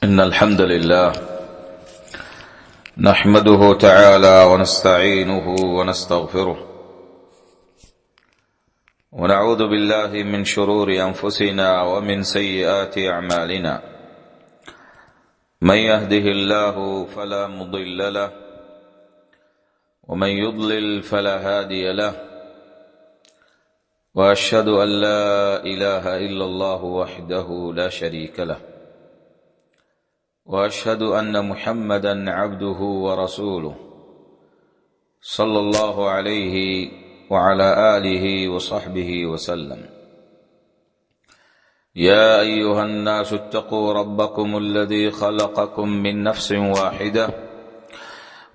إن الحمد لله نحمده تعالى ونستعينه ونستغفره ونعوذ بالله من شرور أنفسنا ومن سيئات أعمالنا من يهده الله فلا مضل له ومن يضلل فلا هادي له وأشهد أن لا إله إلا الله وحده لا شريك له وأشهد أن محمدا عبده ورسوله صلى الله عليه وعلى آله وصحبه وسلم يا أيها الناس اتقوا ربكم الذي خلقكم من نفس واحدة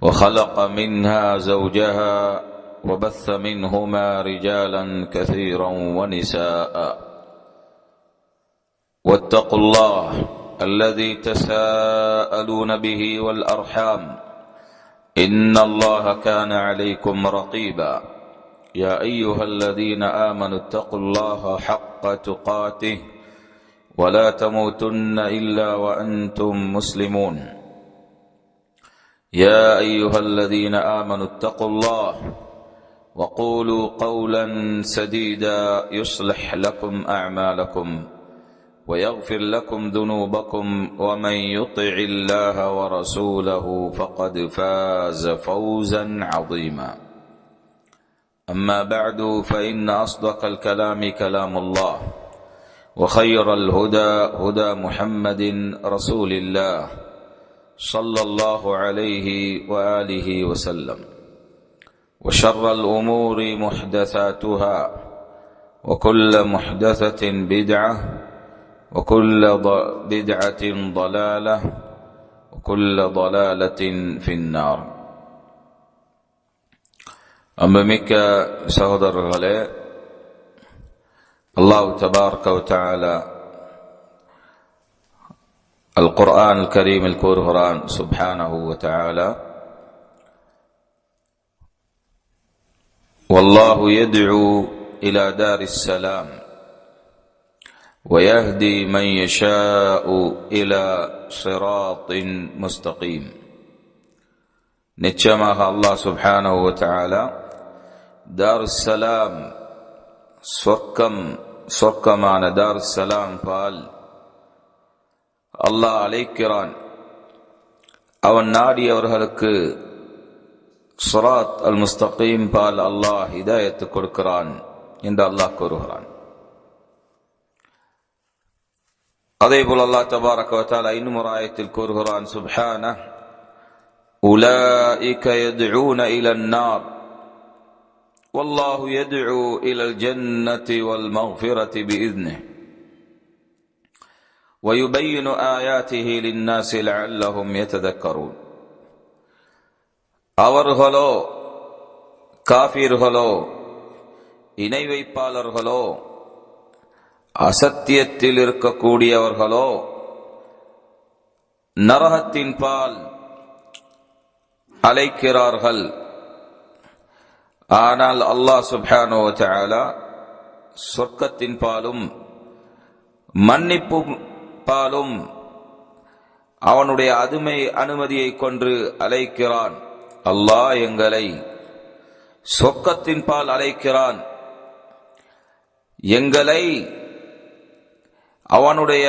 وخلق منها زوجها وبث منهما رجالا كثيرا ونساء واتقوا الله الذي تساءلون به والأرحام إن الله كان عليكم رقيبا يا أيها الذين آمنوا اتقوا الله حق تقاته ولا تموتن إلا وأنتم مسلمون يا أيها الذين آمنوا اتقوا الله وقولوا قولا سديدا يصلح لكم أعمالكم ويغفر لكم ذنوبكم ومن يطع الله ورسوله فقد فاز فوزا عظيما أما بعد فإن أصدق الكلام كلام الله وخير الهدى هدى محمد رسول الله صلى الله عليه وآله وسلم وشر الأمور محدثاتها وكل محدثة بدعة وكل بدعة ضلالة وكل ضلالة في النار. அன்புமிக்க சகோதரர்களே, அல்லாஹ் தபாரக வ தஆலா அல் குர்ஆன் அல் கரீமில் கூறுகிறான் சுப்ஹானஹு வ தஆலா, வல்லாஹு யத்உ இலா தாரிஸ் ஸலாம் ويهدي من يشاء إلى صراط مستقيم. நிச்சயமாக அல்லாஹ் சுப்ஹானஹு வ தஆலா தாருஸ் ஸலாம் சொர்க்கமான தாருஸ் ஸலாம் பால் அல்லாஹ் அழைக்கிறான். அவன் நாடியவர்களுக்கு ஸிராத் அல் முஸ்தகீம் பால் அல்லாஹ் ஹிதாயத் கொடுக்கிறான் என்று அல்லாஹ் கூறுகிறான். அதேபோல் அல்லாஹ் தபாரக வ தஆலா இன்னும் ஒரு ஆயத்தில் கூறுகிறான் சுப்ஹானஹு, உலாயிக யத்ஊன இலன் நார் வல்லாஹு யத்ஊ இலல் ஜன்னதி வல் மக்ஃபிரதி பிஇذنஹி வயுபய்யினு ஆயாத்திஹி லின்னாஸி லஅல்லஹும் யததக்கரூன். அவர்களோ, காஃபிர்களோ, இணை வைப்பாளர்களோ, அசத்தியத்தில் இருக்கக்கூடியவர்களோ நரகத்தின் பால் அழைக்கிறார்கள். ஆனால் அல்லாஹ் சுப்ஹானஹு வ தஆலா சொர்க்கத்தின் பாலும் மன்னிப்பு பாலும் அவனுடைய அனுமதியை கொண்டு அழைக்கிறான். அல்லாஹ் எங்களை சொர்க்கத்தின் பால் அழைக்கிறான். எங்களை அவனுடைய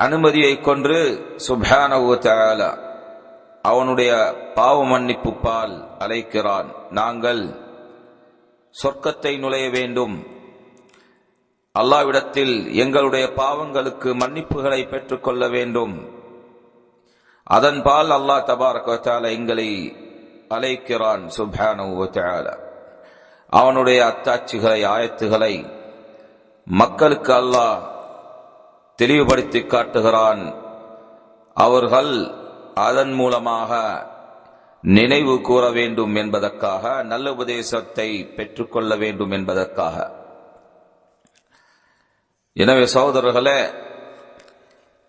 அனுமதியை கொண்டு சுப்ஹானஹு வ தஆலா அவனுடைய பாவ மன்னிப்பு பால் அழைக்கிறான். நாங்கள் சொர்க்கத்தை நுழைய வேண்டும், அல்லாஹ்விடத்தில் எங்களுடைய பாவங்களுக்கு மன்னிப்புகளை பெற்றுக்கொள்ள வேண்டும். அதன் பால் அல்லாஹ் தபாரக வ தஆலா எங்களை அழைக்கிறான் சுப்ஹானஹு வ தஆலா. அவனுடைய அத்தாட்சிகளை, ஆயத்துகளை மக்களுக்கு அல்லாஹ் தெளிவுபடுத்தி காட்டுகிறான். அவர்கள் அதன் மூலமாக நினைவு கூற வேண்டும் என்பதற்காக, நல்ல உபதேசத்தை பெற்றுக்கொள்ள வேண்டும் என்பதற்காக. எனவே சகோதரர்களே,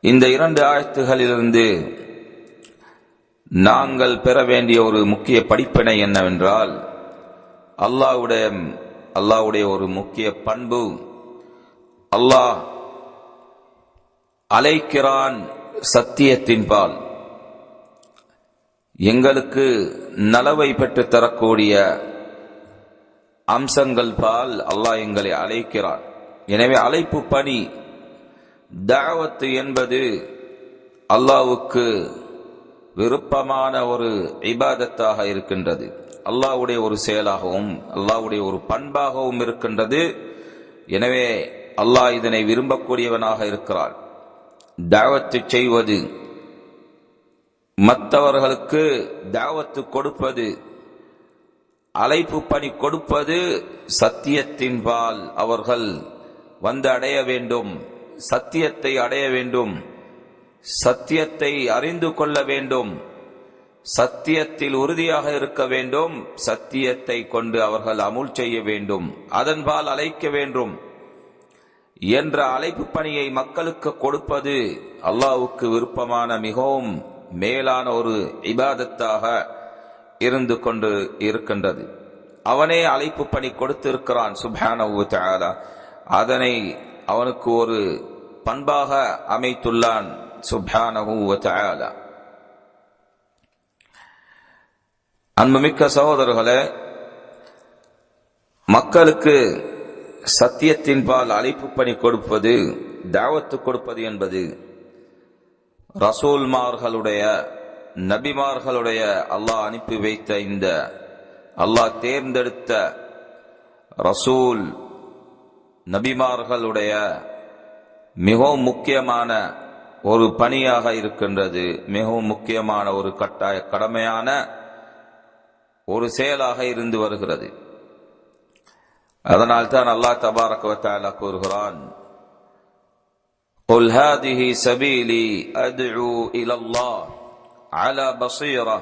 இந்த இரண்டு ஆயத்துகளிலிருந்து நாங்கள் பெற வேண்டிய ஒரு முக்கிய படிப்பினை என்னவென்றால், அல்லாஹ்வுடைய ஒரு முக்கிய பண்பு, அல்லாஹ் அழைக்கிறான் சத்தியத்தின்பால் எங்களுக்கு நலவை பெற்றுத் தரக்கூடிய அம்சங்கள் பால் அல்லாஹ் எங்களை அழைக்கிறார். எனவே அழைப்பு பணி தஅவத் என்பது அல்லாஹ்வுக்கு விருப்பமான ஒரு இபாதத்தாக இருக்கின்றது. அல்லாஹ்வுடைய ஒரு செயலாகவும் அல்லாஹ்வுடைய ஒரு பண்பாகவும் இருக்கின்றது. எனவே அல்லாஹ் இதனை விரும்பக்கூடியவனாக இருக்கிறான். தஅவத் செய்வது, மற்றவர்களுக்கு தஅவத் கொடுப்பது, அழைப்பு பணி கொடுப்பது சத்தியத்தின்பால் அவர்கள் வந்து அடைய வேண்டும், சத்தியத்தை அடைய வேண்டும், சத்தியத்தை அறிந்து கொள்ள வேண்டும், சத்தியத்தில் உறுதியாக இருக்க வேண்டும், சத்தியத்தை கொண்டு அவர்கள் அமுல் செய்ய வேண்டும், அதன்பால் அழைக்க வேண்டும் என்ற அழைப்பு பணியை மக்களுக்கு கொடுப்பது அல்லாஹ்வுக்கு விருப்பமான மிகவும் மேலான ஒரு இபாதத்தாக இருந்து கொண்டு இருக்கின்றது. அவனே அழைப்பு பணி கொடுத்திருக்கிறான் சுப்ஹானஹு வ தஆலா. அதனை அவனுக்கு ஒரு பண்பாக அமைத்துள்ளான் சுப்ஹானஹு வ தஆலா. அன்புமிக்க சகோதரர்களே, மக்களுக்கு சத்தியத்தின்பால் அழைப்பு பணி கொடுப்பது, தஅவத் கொடுப்பது என்பது ரசூல்மார்களுடைய நபிமார்களுடைய அல்லாஹ் அனுப்பி வைத்த இந்த அல்லாஹ் தேர்ந்தெடுத்த ரசூல் நபிமார்களுடைய மிகவும் முக்கியமான ஒரு பணியாக இருக்கின்றது. மிகவும் முக்கியமான ஒரு கட்டாய கடமையான ஒரு செயலாக இருந்து வருகிறது. அதனால் தான் அல்லாஹ் தபாரக வ தஆலா கூறுகிறான், قُلْ هَذِهِ سَبِيلِي أَدْعُو إِلَى اللَّهِ عَلَى بَصِيرَةٍ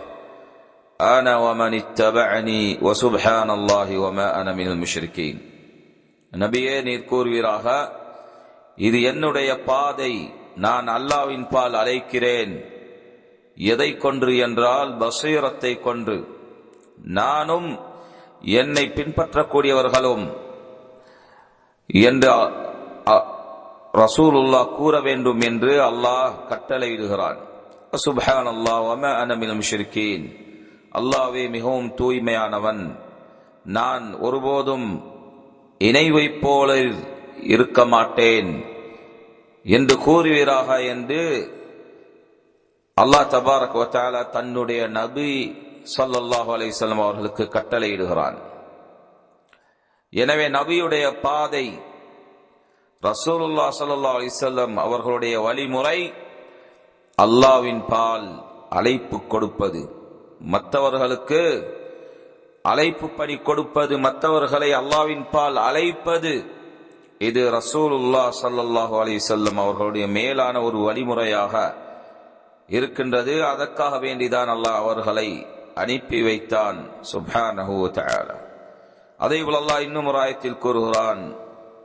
أَنَا وَمَنِ اتَّبَعَنِي وَسُبْحَانَ اللَّهِ وَمَا أَنَا مِنَ الْمُشْرِكِينَ. நபியே, நீர் கூறுவீராக, இது என்னுடைய பாதை, நான் அல்லாஹ்வின் பால் அழைக்கிறேன். எதை கொன்று என்றால் பஸீரத்தை கொன்று. நானும் என்னை பின்பற்றக்கூடியவர்களும் என்று ரசூலுல்லாஹ் கூற வேண்டும் என்று அல்லாஹ் கட்டளையிடுகிறான். சுப்ஹானல்லாஹ் வ மா அன மினல் முஷ்ரிகீன். அல்லாஹ்வே மிகவும் தூய்மையானவன், நான் ஒருபோதும் இணை வைப்போரில் இருக்க மாட்டேன் என்று கூறுவீராக என்று அல்லாஹ் தபாரக வ தஆலா தன்னுடைய நபி ஸல்லல்லாஹு அலைஹி வஸல்லம் அவர்களுக்கு கட்டளையிடுகிறான். எனவே நபியுடைய பாதை, ரசூலுல்லாஹ் ஸல்லல்லாஹு அலைஹி வஸல்லம் அவர்களுடைய வழிமுறை அல்லாஹ்வின் பால் அழைப்பு கொடுப்பது, மற்றவர்களுக்கு அழைப்பு பணி கொடுப்பது, மற்றவர்களை அல்லாஹ்வின் பால் அழைப்பது. இது ரசூலுல்லாஹ் ஸல்லல்லாஹு அலைஹி வஸல்லம் அவர்களுடைய மேலான ஒரு வழிமுறையாக இருக்கின்றது. அதற்காக வேண்டிதான் அல்லாஹ் அவர்களை அனுப்பி வைத்தான் சுப்ஹானஹு வ தஆலா. அதேபோல் அல்லாஹ் இன்னும் ஒரு ஆயத்தில் கூறுகிறான்,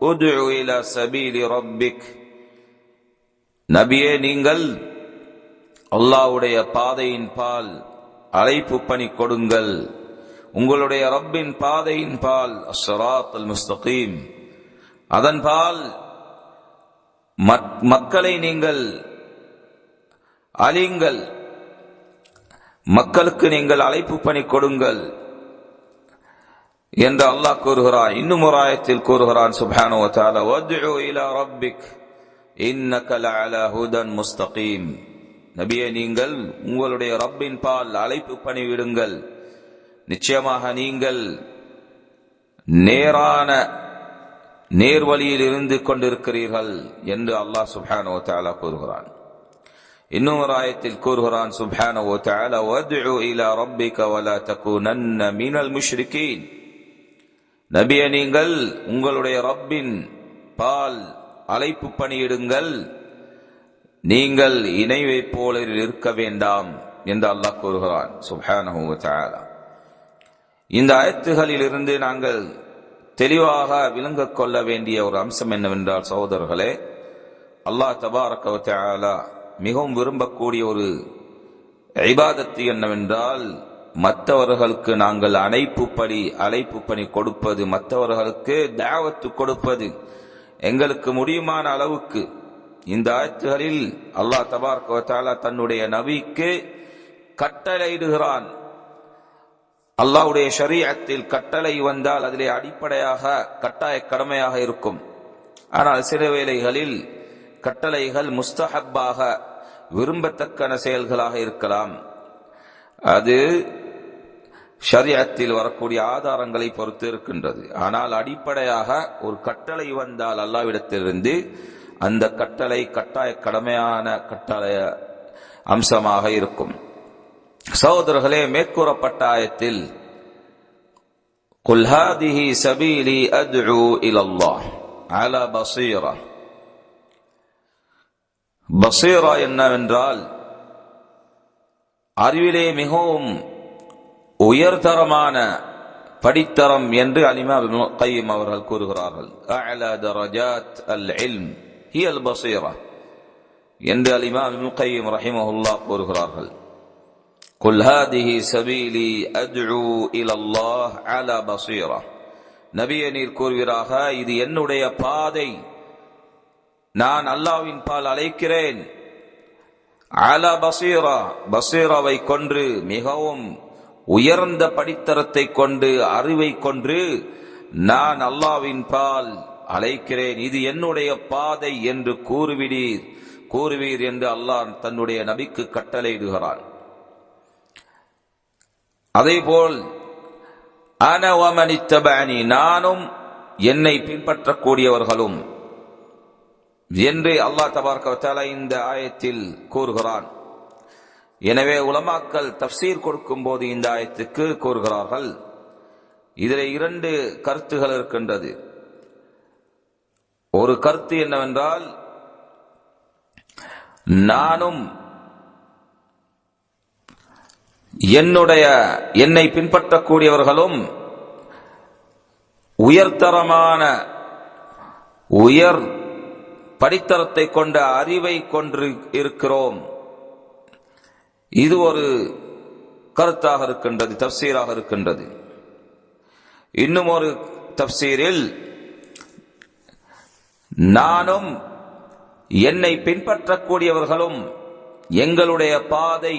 உதுஉ இலா சபீலி ரப்பிக். நபியே, நீங்கள் அல்லாஹ்வுடைய பாதையின் பால் அழைப்பு பணி கொடுங்கள், உங்களுடைய ரப்பின் பாதையின் பால், அஸ்ஸிராத்தல் முஸ்தகீம், அதன் பால் மக்களை நீங்கள் அழியுங்கள், மக்களுக்கு நீங்கள் அழைப்பு பணி கொடுங்கள் என்று அல்லாஹ் கூறுகிறான். இன்னும் ஒரு ஆயத்தில் கூறுகிறான் சுப்ஹானஹு வ தஆலா, வத்உ இலா ரப்பிக் இன்னக லஅலா ஹுதன் முஸ்தகீம். நபியே, நீங்கள் உங்களுடைய ரப்பின் பால் அழைப்பு பணி விடுங்கள், நிச்சயமாக நீங்கள் நேர்வழியில் இருந்து கொண்டிருக்கிறீர்கள் என்று அல்லாஹ் சுப்ஹானஹு வ தஆலா கூறுகிறான். இன்னும் ஒரு ஆயத்தில் கூறுகிறான் சுப்ஹானஹு வ தஆலா, வத்உ இலா ரப்பிக வலா தகூனன்ன மினல் முஷ்ரிகீன். நபியே, நீங்கள் உங்களுடைய ரப்பின் பால் அழைப்பு பணியிடுங்கள், நீங்கள் இணை வைப்போரில் இருக்க வேண்டாம் என்று அல்லாஹ் கூறுகிறான் சுப்ஹானஹு வ தஆலா. இந்த ஆயத்துகளில் இருந்து நாங்கள் தெளிவாக விளங்கிக் கொள்ள வேண்டிய ஒரு அம்சம் என்னவென்றால், சகோதரர்களே, அல்லாஹ் தபாரக வ தஆலா மிகவும் விரும்பக்கூடிய ஒரு இபாதத்து என்னவென்றால், மற்றவர்களுக்கு நாங்கள் அழைப்பு பணி கொடுப்பது, மற்றவர்களுக்கு தஅவத் கொடுப்பது, எங்களுக்கு முடியுமான அளவுக்கு இந்த ஆயத்துகளில் அல்லாஹ் தபாரக வ தஆலா தன்னுடைய நபிக்கு கட்டளையிடுகிறான். அல்லாஹ்வுடைய ஷரீஅத்தில் கட்டளை வந்தால் அதிலே அடிப்படையாக கட்டாய கடமையாக இருக்கும். ஆனால் சில வேளைகளில் கட்டளைகள் முஸ்தஹப்பாக விரும்பத்தக்கன செயல்களாக இருக்கலாம். அது ஷரீஅத்தில் வரக்கூடிய ஆதாரங்களை பொறுத்து இருக்கின்றது. ஆனால் அடிப்படையாக ஒரு கட்டளை வந்தால் அல்லாஹ்விடத்திலிருந்து அந்த கட்டளை கட்டாய கடமையான கட்டளை அம்சமாக இருக்கும். சகோதரர்களே, மேற்கூறப்பட்ட ஆயத்தில் குல் ஹாதிஹி சபீலி அத்உ இலல்லாஹ் அலா பஸீரா. பஸீரா என்னவென்றால் அறிவிலே மிகவும் உயர்தரமான படித்தரம் என்று இமாம் இப்னு கய்யிம் அவர்கள் கூறுகிறார்கள். அஅலா தரஜாத் அல் இல்ம் ஹிய அல் பஸீரா என்று இமாம் இப்னு கய்யிம் ரஹிமஹுல்லாஹ் கூறுகிறார்கள். குல் ஹாதிஹி சபீலி அத்உ இலல்லாஹ் அலா பஸீரா. நபியே, நீர் கூறுவீராக, இது என்னுடைய பாதை, நான் அல்லாஹ்வின் பால் அழைக்கிறேன். அலா பஸீரா, பஸீராவை கொண்டு, மிகவும் உயர்ந்த படித்தரத்தை கொண்டு, அறிவை கொண்டு நான் அல்லாஹ்வின் பால் அழைக்கிறேன். இது என்னுடைய பாதை என்று கூறுவீர் என்று அல்லாஹ் தன்னுடைய நபிக்கு கட்டளையிடுகிறான். அதேபோல் அன வமன் இத்தபஅனி, நானும் என்னை பின்பற்றக்கூடியவர்களும் என்று அல்லாஹ் தபாரக வ தஆலா இந்த ஆயத்தில் கூறுகிறான். எனவே உலமாக்கள் தஃப்சீர் கொடுக்கும் போது இந்த ஆயத்துக்கு கூறுகிறார்கள், இதிலே இரண்டு கருத்துகள் இருக்கின்றது. ஒரு கருத்து என்னவென்றால், நானும் என்னை பின்பற்றக்கூடியவர்களும் உயர்தரமான உயர் படித்தரத்தை கொண்ட அறிவை கொண்டு இருக்கிறோம். இது ஒரு கருத்தாக இருக்கின்றது, தஃப்சீராக இருக்கின்றது. இன்னும் ஒரு தஃப்சீரில், நானும் என்னை பின்பற்றக்கூடியவர்களும் எங்களுடைய பாதை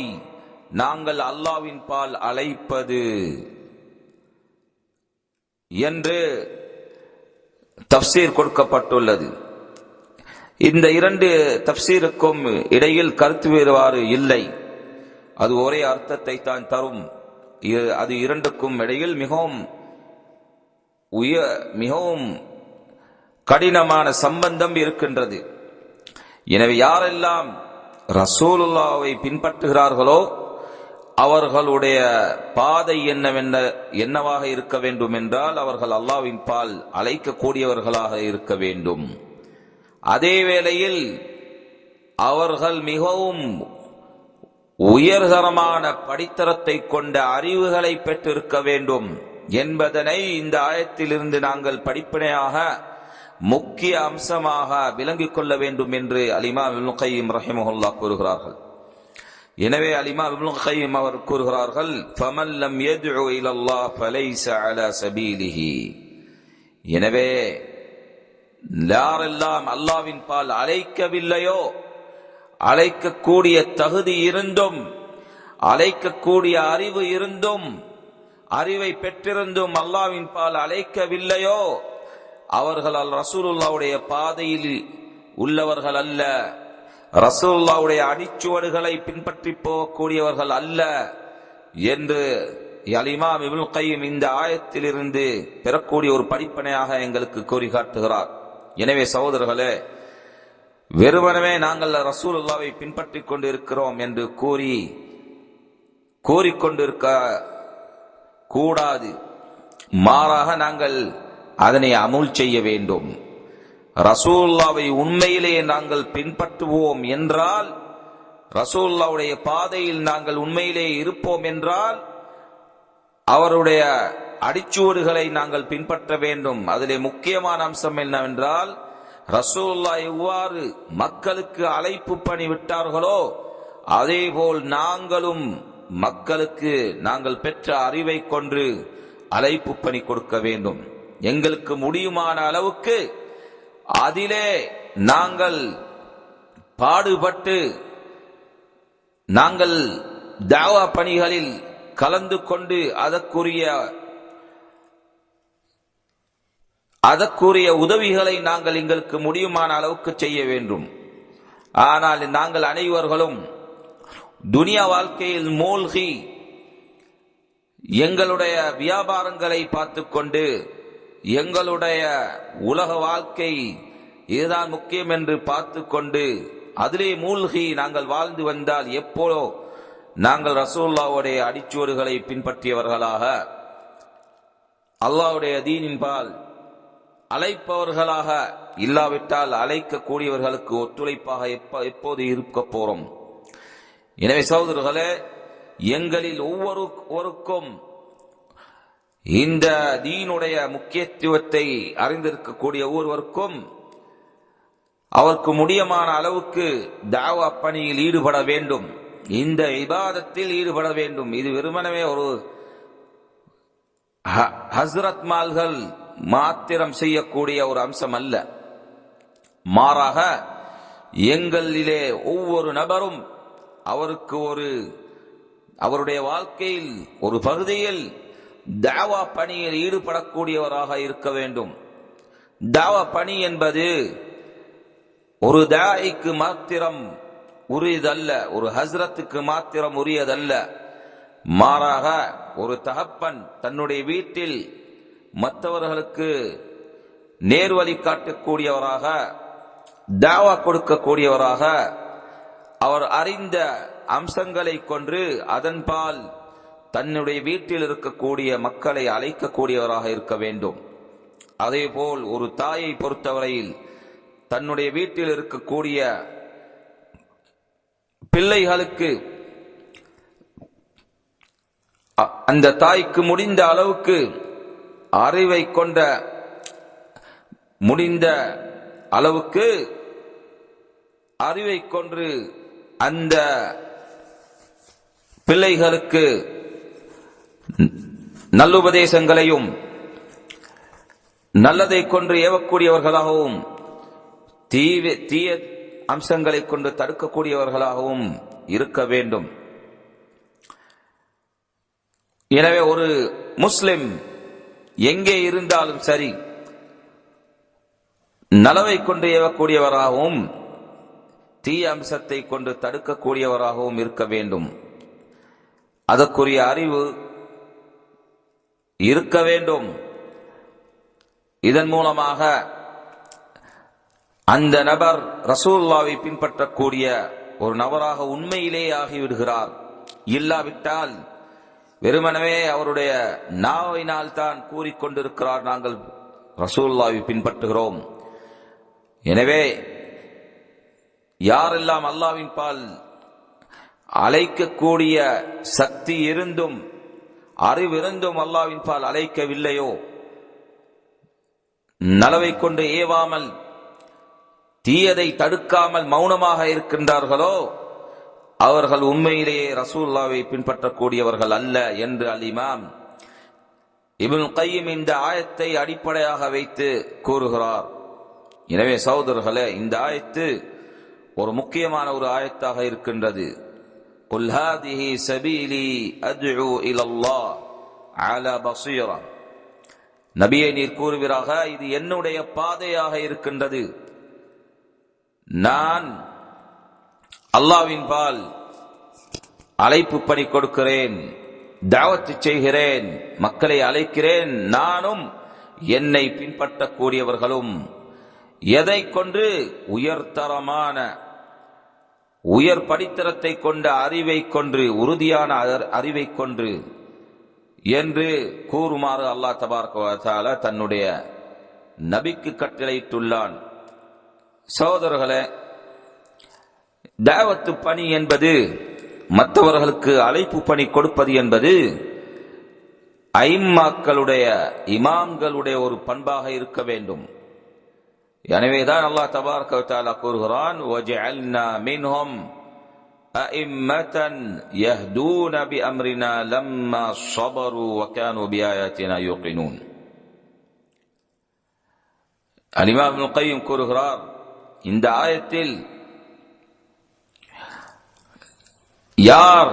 நாங்கள் அல்லாஹ்வின் பால் அழைப்பது என்று தஃப்சீர் கொடுக்கப்பட்டுள்ளது. இந்த இரண்டு தஃப்சீருக்கும் இடையில் கருத்து வேறுபாடு இல்லை, அது ஒரே அர்த்தத்தை தான் தரும். அது இரண்டுக்கும் இடையில் மிகவும் கடினமான சம்பந்தம் இருக்கின்றது. எனவே யாரெல்லாம் ரசூலுல்லாஹ்வை பின்பற்றுகிறார்களோ அவர்களுடைய பாதை என்னவாக இருக்க வேண்டும் என்றால், அவர்கள் அல்லாஹ்வின் பால் அழைக்கக்கூடியவர்களாக இருக்க வேண்டும். அதே வேளையில் அவர்கள் மிகவும் உயர்தரமான படித்தரத்தை கொண்ட அறிவுகளை பெற்றிருக்க வேண்டும் என்பதனை இந்த ஆயத்திலிருந்து நாங்கள் படிப்பினையாக முக்கிய அம்சமாக விளங்கிக் கொள்ள வேண்டும் என்று இமாம் இப்னு கய்யிம் ரஹிமஹுல்லாஹ் கூறுகிறார்கள். எனவே இமாம் இப்னு கய்யிம் அவர் கூறுகிறார்கள், ஃபமன் லம் யத்உ இலல்லாஹ் ஃபலைஸ அலா சபீலிஹி. எனவே யாரெல்லாம் அல்லாஹ்வின் பால் அழைக்கவில்லையோ, அழைக்கக்கூடிய தகுதி இருந்தும், அழைக்கக்கூடிய அறிவு இருந்தும், அறிவை பெற்றிருந்தும் அல்லாஹ்வின் பால் அழைக்கவில்லையோ, அவர்கள் ரசூலுல்லாஹ்வுடைய பாதையில் உள்ளவர்கள் அல்ல, ரசூலுல்லாஹ்வுடைய அடிச்சுவடுகளை பின்பற்றி போகக்கூடியவர்கள் அல்ல என்று இமாம் இப்னு கய்யிம் இந்த ஆயத்திலிருந்து பெறக்கூடிய ஒரு படிப்பனையாக எங்களுக்கு கூறி காட்டுகிறார். எனவே சகோதரர்களே, வெறுமனவே நாங்கள் ரசூலுல்லாஹ்வை பின்பற்றிக் கொண்டிருக்கிறோம் என்று கூறிக்கொண்டிருக்க கூடாது. மாறாக நாங்கள் அதனை அமுல் செய்ய வேண்டும். ரசூலுல்லாஹ்வை உண்மையிலே நாங்கள் பின்பற்றுவோம் என்றால், ரசூலுல்லாஹ்வுடைய பாதையில் நாங்கள் உண்மையிலே இருப்போம் என்றால், அவருடைய அடிச்சுவடுகளை நாங்கள் பின்பற்ற வேண்டும். அதிலே முக்கியமான அம்சம் என்னவென்றால், ரசூலுல்லாஹ் எவ்வாறு மக்களுக்கு அழைப்பு பணி விட்டார்களோ அதேபோல் நாங்களும் மக்களுக்கு நாங்கள் பெற்ற அறிவை கொண்டு அழைப்பு பணி கொடுக்க வேண்டும். எங்களுக்கு முடியுமான அளவுக்கு அதிலே நாங்கள் பாடுபட்டு நாங்கள் தாவா பணிகளில் கலந்து கொண்டு அதற்குரிய உதவிகளை நாங்கள் எங்களுக்கு முடியுமான அளவுக்கு செய்ய வேண்டும். ஆனால் நாங்கள் அனைவர்களும் துனியா வாழ்க்கையில் மூழ்கி எங்களுடைய வியாபாரங்களை பார்த்துக்கொண்டு எங்களுடைய உலக வாழ்க்கை இதுதான் முக்கியம் என்று பார்த்துக்கொண்டு அதிலே மூழ்கி நாங்கள் வாழ்ந்து வந்தால் எப்போதோ நாங்கள் ரசூலுல்லாஹ்வுடைய அடிச்சுவடுகளை பின்பற்றியவர்களாக அல்லாஹ்வுடைய தீனின்பால் அழைப்பவர்களாக இல்லாவிட்டால் அழைக்கக்கூடியவர்களுக்கு ஒத்துழைப்பாக எப்போது இருக்க போறோம். எனவே சகோதரர்களே, எங்களில் ஒவ்வொருவருக்கும் இந்த தீனுடைய முக்கியத்துவத்தை அறிந்திருக்கக்கூடிய ஒவ்வொருவருக்கும் அவருக்கு முடியமான அளவுக்கு தாவா பணியில் ஈடுபட வேண்டும், இந்த இபாதத்தில் ஈடுபட வேண்டும். இது வெறுமனவே ஒரு ஹஸ்ரத் மால்கள் மாத்திரம் செய்யக்கூடிய ஒரு அம்சம் அல்ல. மாறாக எங்களிலே ஒவ்வொரு நபரும் அவருக்கு அவருடைய வாழ்க்கையில் ஒரு பகுதியில் தாவா பணியில் ஈடுபடக்கூடியவராக இருக்க வேண்டும். தாவா பணி என்பது ஒரு தாயிக்கு மாத்திரம் உரியதல்ல, ஒரு ஹஸ்ரத்துக்கு மாத்திரம் உரியதல்ல. மாறாக ஒரு தகப்பன் தன்னுடைய வீட்டில் மற்றவர்களுக்கு நேர்வழி காட்டக்கூடியவராக, தாவா கொடுக்கக்கூடியவராக, அவர் அறிந்த அம்சங்களை கொண்டு அதன்பால் தன்னுடைய வீட்டில் இருக்கக்கூடிய மக்களை அழைக்கக்கூடியவராக இருக்க வேண்டும். அதேபோல் ஒரு தாயை பொறுத்தவரையில் தன்னுடைய வீட்டில் இருக்கக்கூடிய பிள்ளைகளுக்கு அந்த தாய்க்கு முடிந்த அளவுக்கு அறிவை கொண்ட முடிந்த அளவுக்கு அறிவை கொண்டு அந்த பிள்ளைகளுக்கு நல்லுபதேசங்களையும் நல்லதை கொண்டு ஏவக்கூடியவர்களாகவும் தீய அம்சங்களை கொண்டு தடுக்கக்கூடியவர்களாகவும் இருக்க வேண்டும். எனவே ஒரு முஸ்லிம் எங்கே இருந்தாலும் சரி நலவை கொண்டு ஏவக்கூடியவராகவும் தீய அம்சத்தை கொண்டு தடுக்கக்கூடியவராகவும் இருக்க வேண்டும். அதற்குரிய அறிவு இருக்க வேண்டும். இதன் மூலமாக அந்த நபர் ரசூலுல்லாஹ்வை பின்பற்றக்கூடிய ஒரு நபராக உண்மையிலே ஆகிவிடுகிறார். இல்லாவிட்டால் வெறுமனவே அவருடைய நாவினால் தான் கூறிக்கொண்டிருக்கிறார், நாங்கள் ரசூலுல்லாஹ்வை பின்பற்றுகிறோம். எனவே யாரெல்லாம் அல்லாஹ்வின் பால் அழைக்கக்கூடிய சக்தி இருந்தும் அறிவிருந்தும் அல்லாஹ்வின் பால் அழைக்கவில்லையோ, நலவை கொண்டு ஏவாமல் தீயதை தடுக்காமல் மௌனமாக இருக்கின்றார்களோ, அவர்கள் உண்மையிலேயே ரசூலுல்லாஹ்வை பின்பற்றக்கூடியவர்கள் அல்ல என்று அல் இமாம் இப்னு கய்யிம் இந்த ஆயத்தை அடிப்படையாக வைத்து கூறுகிறார். எனவே சகோதரர்களே, இந்த ஆயத்து ஒரு முக்கியமான ஒரு ஆயத்தாக இருக்கின்றது. குல் ஹாதிஹி சபீலி அத்உ இலல்லாஹ் அலா பஸீரா. நபியே, நீர் கூறுவீராக, இது என்னுடைய பாதையாக இருக்கின்றது, நான் அல்லாஹ்வின் பால் அழைப்பு பணி கொடுக்கிறேன், தாவத்து செய்கிறேன், மக்களை அழைக்கிறேன். நானும் என்னை பின்பற்றக்கூடியவர்களும் எதை கொண்டு உயர்தரமான உயர் படித்தரத்தை கொண்ட அறிவை கொண்டு உறுதியான அறிவை கொண்டு என்று கூறுமாறு அல்லாஹ் தபாரக வ தஆலா தன்னுடைய நபிக்கு கட்டளையிட்டுள்ளான். சகோதரர்களே, தாவத்து பணி என்பது, மற்றவர்களுக்கு அழைப்பு பணி கொடுப்பது என்பது ஐம்மாக்களுடைய இமாம்களுடைய ஒரு பண்பாக இருக்க வேண்டும். எனவேதான் அல்லாஹ் தபாரக வ தஆலா கூறுகிறான், வஜஅல்னா மின்ஹும் அஇம்மத்தன் யஹ்தூன பிஅம்ரினா லம்மா ஸபரு வ கானூ பிஆயாத்தினா யூகினூன். அல் இமாம் இப்னு கய்யிம் கூறுகிறார், இந்த ஆயத்தில் யார்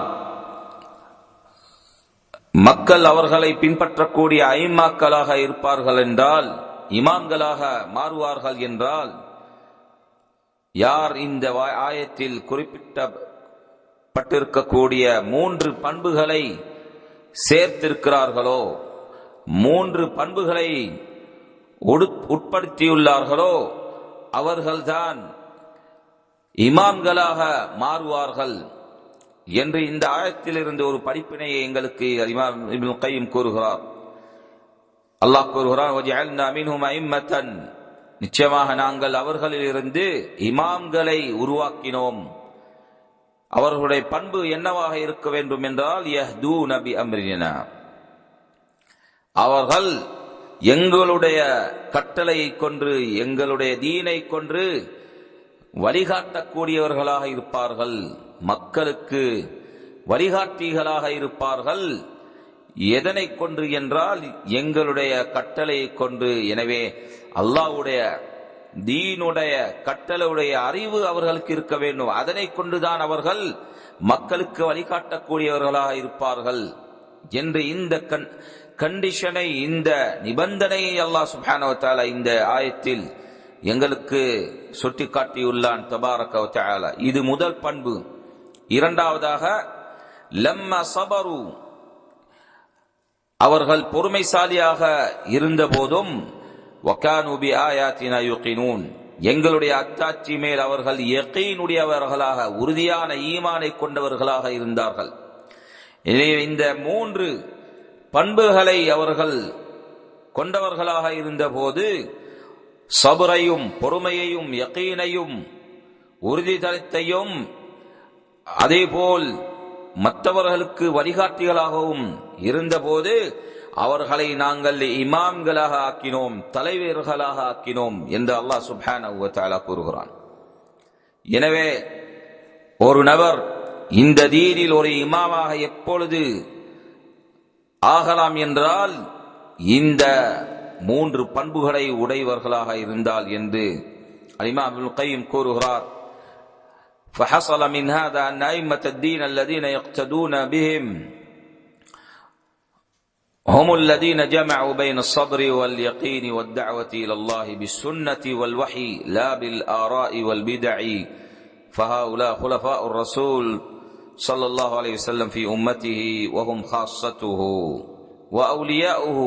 மக்கள் அவர்களை பின்பற்றக்கூடிய ஐம்மாக்களாக இருப்பார்கள் என்றால், இமாம்களாக மாறுவார்கள் என்றால், யார் இந்த ஆயத்தில் குறிப்பிடப்பட்டிருக்கக்கூடிய 3 பண்புகளை சேர்த்திருக்கிறார்களோ, 3 பண்புகளை உட்படுத்தியுள்ளார்களோ, அவர்கள்தான் இமாம்களாக மாறுவார்கள் என்று இந்த ஆயத்திலிருந்து ஒரு படிப்பினையை எங்களுக்கு இமாம் இப்னு கையிம் கூறுகிறார். அல்லாஹ் கூறுகிறான், வஜஅல்னா மின்ஹும் அஇம்மத்தன், நிச்சயமாக நாங்கள் அவர்களிலிருந்து இமாம்களை உருவாக்கினோம். அவர்களுடைய பண்பு என்னவாக இருக்க வேண்டும் என்றால், யஹ்தூன பி அம்ரினா, அவர்கள் எங்களுடைய கட்டளையை கொண்டு, எங்களுடைய தீனை கொண்டு வழிகாட்டக்கூடியவர்களாக இருப்பார்கள், மக்களுக்கு வழிகாட்டிகளாக இருப்பார்கள். எதனை கொண்டு என்றால், எங்களுடைய கட்டளையை கொண்டு. எனவே அல்லாஹ்வுடைய தீனுடைய கட்டளையுடைய அறிவு அவர்களுக்கு இருக்க வேண்டும். அதனை கொண்டுதான் அவர்கள் மக்களுக்கு வழிகாட்டக்கூடியவர்களாக இருப்பார்கள் என்று இந்த கண்டிஷனை, இந்த நிபந்தனையை அல்லாஹ் சுப்ஹானஹு வ தஆலா இந்த ஆயத்தில் எங்களுக்கு சுட்டிக்காட்டியுள்ளான் தபாரக வ தஆலா. இது முதல் பண்பு. இரண்டாவதாக, லம்மா சபரு, அவர்கள் பொறுமைசாலியாக இருந்த போதும், வகானு பி ஆயாத்தினா யுகினூன், எங்களுடைய அத்தாட்சி மேல் அவர்கள் யகீனுடையவர்களாக, உறுதியான ஈமானை கொண்டவர்களாக இருந்தார்கள். எனவே இந்த 3 பண்புகளை அவர்கள் கொண்டவர்களாக இருந்தபோது, சபரையும் பொறுமையையும் யகீனையும் உறுதித்தனத்தையும் அதேபோல் மற்றவர்களுக்கு வழிகாட்டிகளாகவும் இருந்தபோது அவர்களை நாங்கள் இமாம்களாக ஆக்கினோம், தலைவர்களாக ஆக்கினோம் என்று அல்லாஹ் சுப்ஹானஹு வ தஆலா கூறுகிறான். எனவே ஒரு நபர் இந்த தீனில் ஒரு இமாமாக எப்பொழுது ஆகலாம் என்றால், இந்த 3 பண்புகளை உடையவர்களாக இருந்தால் என்று இமாம் இப்னு கையிம் கூறுகிறார். فحصل من هذا أن أئمة الدين الذين يقتدون بهم هم الذين جمعوا بين الصبر واليقين والدعوة إلى الله بالسنة والوحي لا بالآراء والبدع، فهؤلاء خلفاء الرسول صلى الله عليه وسلم في أمته وهم خاصته وأولياؤه،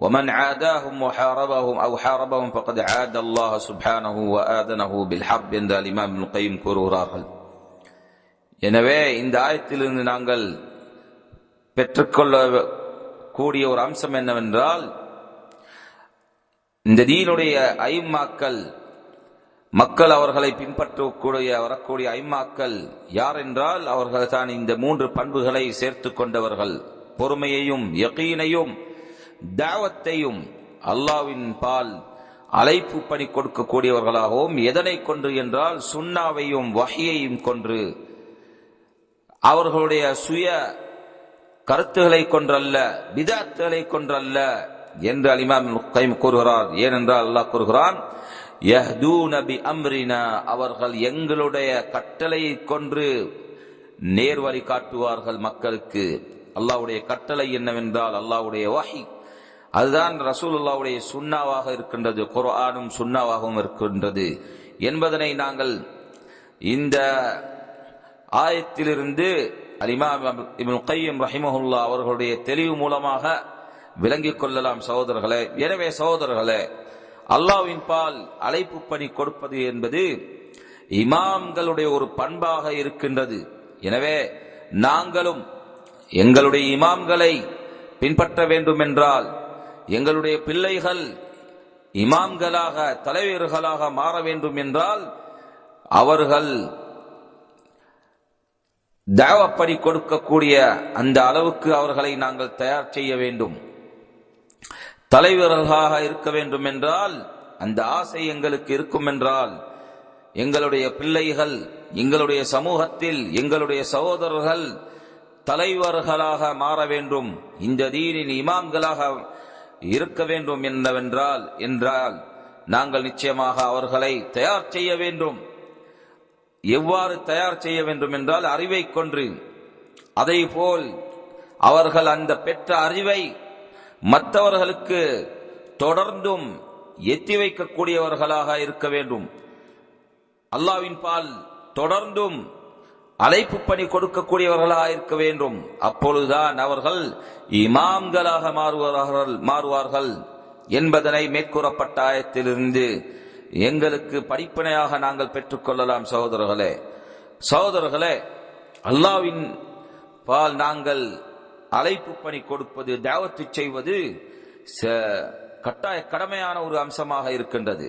ومن عاداهم وحاربهم أو حاربهم فقد عاد الله سبحانه وآذنه بالحرب என்ற இமாம் இப்னு கையிம் கூறுகிறார்கள். எனவே இந்த ஆயத்திலிருந்து நாங்கள் பெற்றுக்கொள்ளக்கூடிய ஒரு அம்சம் என்னவென்றால், இந்த தீனுடைய ஐம்மாக்கள், மக்கள் அவர்களை பின்பற்றக்கூடிய வரக்கூடிய ஐம்மாக்கள் யார் என்றால், அவர்கள் தான் இந்த 3 பண்புகளை சேர்த்து கொண்டவர்கள். பொறுமையையும் யகீனையும் தாவத்தையும் அல்லாஹ்வின் பால் அழைப்பு பணி கொடுக்கக்கூடியவர்களாகவும், எதனை கொண்டு என்றால் சுன்னாவையும் வஹியையும் கொன்று, அவர்களுடைய சுய கருத்துக்களை கொன்றல்ல, பிதஅத்துகளை கொன்றல்ல என்று இமாம் இப்னு கையிம் கூறுகிறார். ஏனென்றால் அல்லாஹ் கூறுகிறான், யஹ்தூன பி அம்ரினா, அவர்கள் எங்களுடைய கட்டளையை கொன்று நேர்வழி காட்டுவார்கள் மக்களுக்கு. அல்லாஹ்வுடைய கட்டளை என்னவென்றால் அல்லாஹ்வுடைய வஹி, அதுதான் ரசூலுல்லாஹ்வுடைய சுன்னாவாக இருக்கின்றது, குர்ஆனும் சுன்னாவாகவும் இருக்கின்றது என்பதனை நாங்கள் இந்த ஆயத்திலிருந்து இமாம் இப்னு கையிம் ரஹிமஹுல்லாஹ் அவர்களுடைய தெளிவு மூலமாக விளங்கிக் கொள்ளலாம் சகோதரர்களே. எனவே சகோதரர்களே, அல்லாஹ்வின் பால் அழைப்பு பணி கொடுப்பது என்பது இமாம்களுடைய ஒரு பண்பாக இருக்கின்றது. எனவே நாங்களும் எங்களுடைய இமாம்களை பின்பற்ற வேண்டும் என்றால், எங்களுடைய பிள்ளைகள் இமாம்களாக தலைவர்களாக மாற வேண்டும் என்றால், அவர்கள் தாவப்படி கொடுக்கக்கூடிய அந்த அளவுக்கு அவர்களை நாங்கள் தயார் செய்ய வேண்டும். தலைவர்களாக இருக்க வேண்டும் என்றால், அந்த ஆசை எங்களுக்கு இருக்கும் என்றால், எங்களுடைய பிள்ளைகள் எங்களுடைய சமூகத்தில் எங்களுடைய சகோதரர்கள் தலைவர்களாக மாற வேண்டும், இந்த தீனின் இமாம்களாக இருக்க வேண்டும் என்றால் நாங்கள் நிச்சயமாக அவர்களை தயார் செய்ய வேண்டும். எவ்வாறு தயார் செய்ய வேண்டும் என்றால் அறிவை கொன்று, அதை போல் அவர்கள் அந்த பெற்ற அறிவை மற்றவர்களுக்கு தொடர்ந்தும் எத்தி வைக்கக்கூடியவர்களாக இருக்க வேண்டும். அல்லாஹ்வின் பால் தொடர்ந்தும் அழைப்பு பணி கொடுக்கக்கூடியவர்களாக இருக்க வேண்டும். அப்பொழுதுதான் அவர்கள் இமாம்களாக மாறுவார்கள் என்பதனை மேற்கூறப்பட்ட ஆயத்திலிருந்து எங்களுக்கு படிப்பினையாக நாங்கள் பெற்றுக்கொள்ளலாம். சகோதரர்களே, அல்லாஹ்வின் பால் நாங்கள் அழைப்பு பணி கொடுப்பது, தாவத்து செய்வது கட்டாய கடமையான ஒரு அம்சமாக இருக்கின்றது.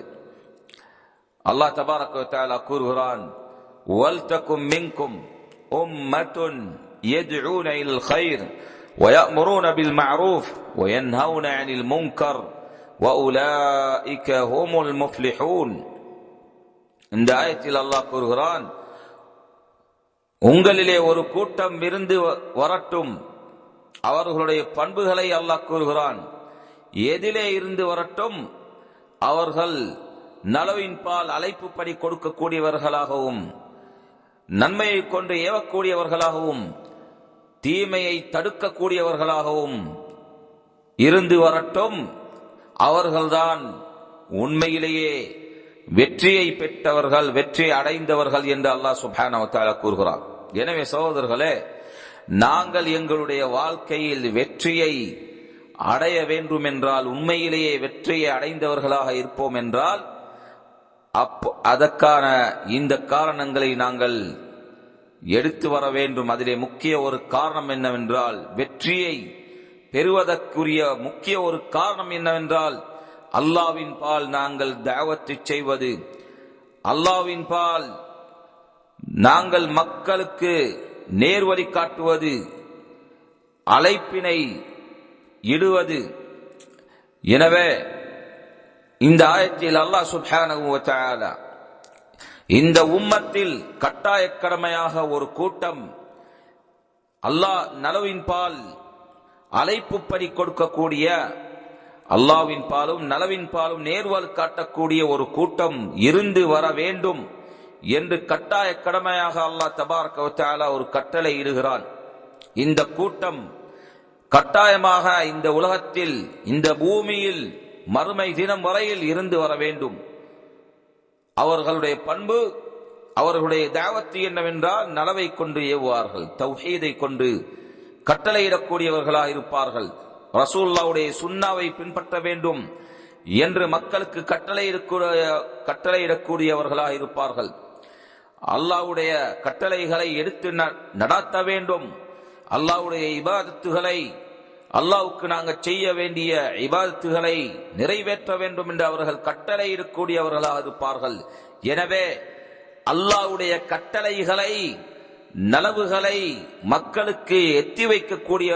அல்லாஹ் தபாரக வ தஆலா கூறுகிறான், வல்தகும் மின்கும் உம்மத்துன் யதுஊன இலல் கைர் வயஅமுரூன பில் மஅரூஃப் வயன்ஹவுன அனில் முன்கர் வஉலாயிக ஹுமுல் முஃப்லிஹூன். இந்த ஆயத்தில் அல்லாஹ் கூறுகிறான், உங்களிலே ஒரு கூட்டம் இருந்து வரட்டும். அவர்களுடைய பண்புகளை அல்லாஹ் கூறுகிறான். எதிலே இருந்து வரட்டும், அவர்கள் நலவின் பால் அழைப்பு பணி கொடுக்கக்கூடியவர்களாகவும், நன்மையை கொண்டு ஏவக்கூடியவர்களாகவும், தீமையை தடுக்கக்கூடியவர்களாகவும் இருந்து வரட்டும். அவர்கள்தான் உண்மையிலேயே வெற்றியை பெற்றவர்கள், வெற்றியை அடைந்தவர்கள் என்று அல்லாஹ் சுப்ஹானஹு வ தஆலா கூறுகிறார். எனவே சகோதரர்களே, நாங்கள் எங்களுடைய வாழ்க்கையில் வெற்றியை அடைய வேண்டும் என்றால், உண்மையிலேயே வெற்றியை அடைந்தவர்களாக இருப்போம் என்றால், அதற்கான இந்த காரணங்களை நாங்கள் எடுத்து வர வேண்டும். அதிலே முக்கிய ஒரு காரணம் என்னவென்றால், வெற்றியை பெறுவதற்குரிய முக்கிய ஒரு காரணம் என்னவென்றால், அல்லாஹ்வின் பால் நாங்கள் தாவத்து செய்வது, அல்லாஹ்வின் பால் நாங்கள் மக்களுக்கு நேர்வழி காட்டுவது, அழைப்பினை இடுவது. எனவே இந்த ஆயத்தில் அல்லாஹ் சுப்ஹானஹு வ தஆலா இந்த உம்மத்தில் கட்டாய கடமையாக ஒரு கூட்டம், அல்லாஹ் நலவின் பால் அழைப்பு பணி கொடுக்கக்கூடிய, அல்லாஹ்வின் பாலும் நலவின் பாலும் நேர்வழி காட்டக்கூடிய ஒரு கூட்டம் இருந்து வர வேண்டும் என்று கட்டாய கடமையாக அல்லாஹ் தபாரக வ தஆலா ஒரு கட்டளை இடுகிறான். இந்த கூட்டம் கட்டாயமாக இந்த உலகத்தில், இந்த பூமியில் மறுமை தினம் வரையில் இருந்து வர வேண்டும். அவர்களுடைய பண்பு, அவர்களுடைய தாவத்து என்னவென்றால், நலவை கொண்டு ஏவுவார்கள், தௌஹீதை கொண்டு கட்டளையிடக்கூடியவர்களாக இருப்பார்கள். ரசூலுல்லாஹ்வுடைய சுன்னாவை பின்பற்ற வேண்டும் என்று மக்களுக்கு கட்டளையிடக்கூடியவர்களாக இருப்பார்கள். அல்லாஹ்வுடைய கட்டளைகளை எடுத்து நடாத்த வேண்டும். அல்லாஹ்வுடைய இபாதத்துகளை, அல்லாஹ்வுக்கு நாங்கள் செய்ய வேண்டிய இபாதத்துகளை நிறைவேற்ற வேண்டும் என்று அவர்கள் கட்டளையிடக்கூடியவர்களாக இருப்பார்கள். எனவே அல்லாஹ்வுடைய கட்டளைகளை, நலவுகளை மக்களுக்கு எத்தி வைக்கக்கூடிய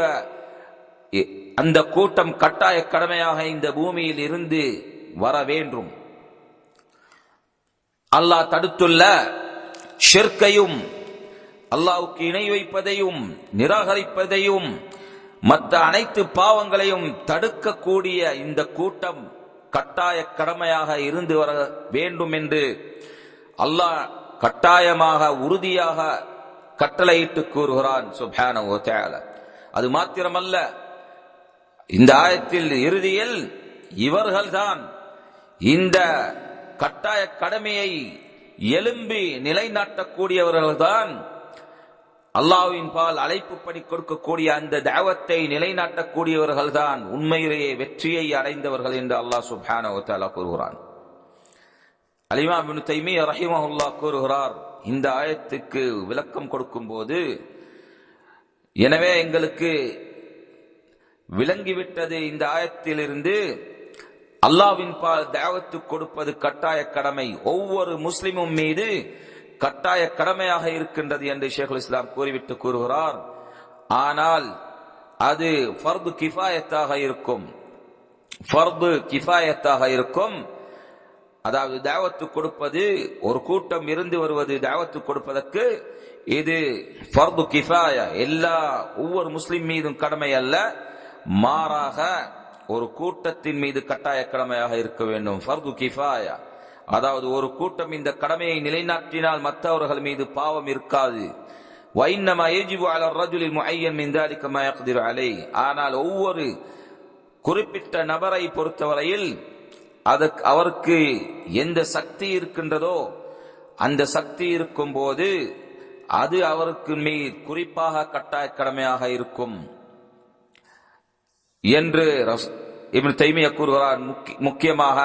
அந்த கூட்டம் கட்டாய கடமையாக இந்த பூமியில் இருந்து வர வேண்டும். அல்லாஹ் தடுத்துள்ள ஷிர்கையும், அல்லாஹ்வுக்கு இணை வைப்பதையும் நிராகரிப்பதையும் மற்ற அனைத்து பாவங்களையும் தடுக்கக்கூடிய இந்த கூட்டம் கட்டாய கடமையாக இருந்து வர வேண்டும் என்று அல்லாஹ் கட்டாயமாக உறுதியாக கட்டளையிட்டு கூறுகிறான் சுப்ஹானஹு வ தஆலா. அது மாத்திரமல்ல, இந்த ஆயத்தில் இறுதியில் இவர்கள்தான் இந்த கட்டாய கடமையை எழும்பி நிலைநாட்டக்கூடியவர்கள்தான், அல்லாஹ்வின் பால் அழைப்பு பணி கொடுக்கக்கூடிய அந்த தாவத்தை நிலைநாட்டக்கூடியவர்கள்தான் உண்மையிலேயே வெற்றியை அடைந்தவர்கள் என்று அல்லாஹ் சுப்ஹானஹு வ தஆலா கூறுகிறான். இமாம் இப்னு தைமிய்யா ரஹிமஹுல்லாஹ் கூறுகிறார், இந்த ஆயத்துக்கு விளக்கம் கொடுக்கும் போது, எனவே எங்களுக்கு விளங்கிவிட்டது, இந்த ஆயத்திலிருந்து அல்லாஹ்வின் பால் தாவத்து கொடுப்பது கட்டாய கடமை, ஒவ்வொரு முஸ்லிமும் மீது கட்டாய கடமையாக இருக்கின்றது என்று ஷேகுல் இஸ்லாம் கூறிவிட்டு கூறுகிறார். ஆனால் அது ஃபர்து கிஃபாயத்தாக இருக்கும். ஃபர்து கிஃபாயத்தாக இருக்கும். அதாவது தாவத்து கொடுப்பது, ஒரு கூட்டம் இருந்து வருவது தாவத்து கொடுப்பதற்கு, இது ஃபர்து கிஃபாயா, ஒவ்வொரு முஸ்லிம் மீதும் கடமை அல்ல, மாறாக ஒரு கூட்டத்தின் மீது கட்டாய கடமையாக இருக்க வேண்டும். ஃபர்து கிஃபாயா, அதாவது ஒரு கூட்டம் இந்த கடமையை நிலைநாட்டினால் மற்றவர்கள் மீது பாவம் இருக்காது. ஆனால் ஒவ்வொரு குறிப்பிட்ட நபரை பொறுத்தவரையில் அவருக்கு எந்த சக்தி இருக்கின்றதோ அந்த சக்தி இருக்கும் போது அது அவருக்கு மீது குறிப்பாக கட்டாய கடமையாக இருக்கும் என்று இப்னு தைமியா கூறுகிறார். முக்கியமாக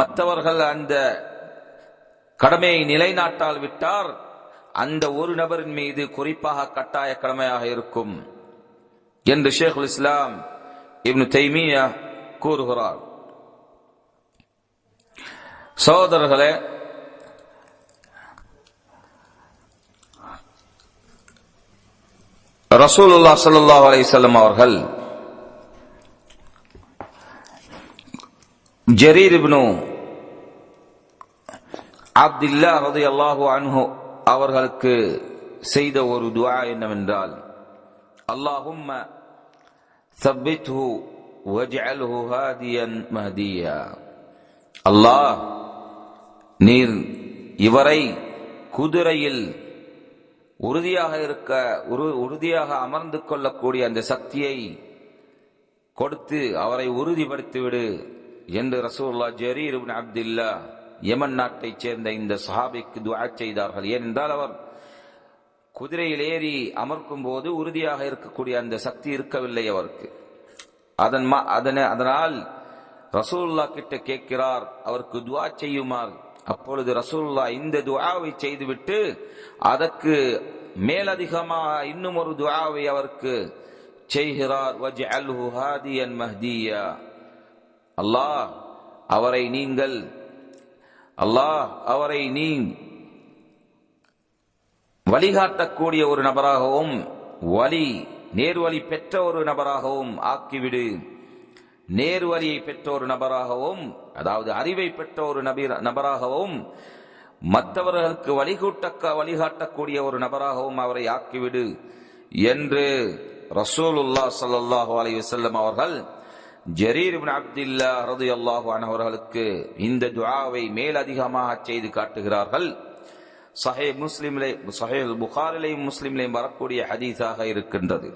மற்றவர்கள் அந்த கடமையை நிலைநாட்டால் விட்டார் அந்த ஒரு நபரின் மீது குறிப்பாக கட்டாய கடமையாக இருக்கும் என்று ஷேகுல் இஸ்லாம் இப்னு தைமியா கூறுகிறார். சகோதரர்களே, ரசூலுல்லாஹ் ஸல்லல்லாஹு அலைஹி வஸல்லம் அவர்கள் ஜரீர் இப்னு அப்துல்லாஹ் ரலியல்லாஹு அன்ஹு அவர்களுக்கு செய்த ஒரு துஆ என்னவென்றால், அல்லாஹும்ம ثبته واجعله هاديا مهديا. அல்லாஹ், நீர் இவரை குதிரையில் உறுதியாக அமர்ந்து கொள்ளக்கூடிய அந்த சக்தியை கொடுத்து அவரை உறுதிப்படுத்திவிடு என்று ரசூலுல்லாஹ் ஜரீர் இப்னு அப்துல்லாஹ் யமன் நாட்டைச் சேர்ந்த இந்த சஹாபிக்கு துஆ செய்தார்கள். ஏனென்றால் அவர் குதிரையில் ஏறி அமர்க்கும் போது உறுதியாக இருக்கக்கூடிய அந்த சக்தி இருக்கவில்லை அவருக்கு. அதனால் ரசூலுல்லாஹ் கிட்ட கேட்கிறார் அவருக்கு துஆ செய்யுமாறு. அப்பொழுது ரசூலுல்லாஹ் இந்த துஆவை செய்துவிட்டு அதற்கு மேலதிகமாக இன்னும் ஒரு துஆவை அவருக்கு செய்கிறார். வஜ்அல்ஹு ஹாதியன் மஹ்தியா. அல்லாஹ், அவரை நீ வழிகாட்டக்கூடிய ஒரு நபராகவும் நேர்வழி பெற்ற ஒரு நபராகவும் ஆக்கிவிடு. நேர்வழியை பெற்ற ஒரு நபராகவும், அதாவது அறிவை பெற்ற ஒரு நபராகவும், மற்றவர்களுக்கு வழிகாட்டக்கூடிய ஒரு நபராகவும் அவரை ஆக்கிவிடு என்று ரசூலுல்லாஹ் ஸல்லல்லாஹு அலைஹி வஸல்லம் அவர்கள் ஜரீர் இப்னு அப்துல்லாஹ் ரலியல்லாஹு அன்ஹு அவர்களுக்கு இந்த துஆவை மேலதிகமாக செய்து காட்டுகிறார்கள். சஹீஹ் புகாரிலேயும் முஸ்லிமிலேயும் வரக்கூடிய ஹதீஸாக இருக்கின்றது.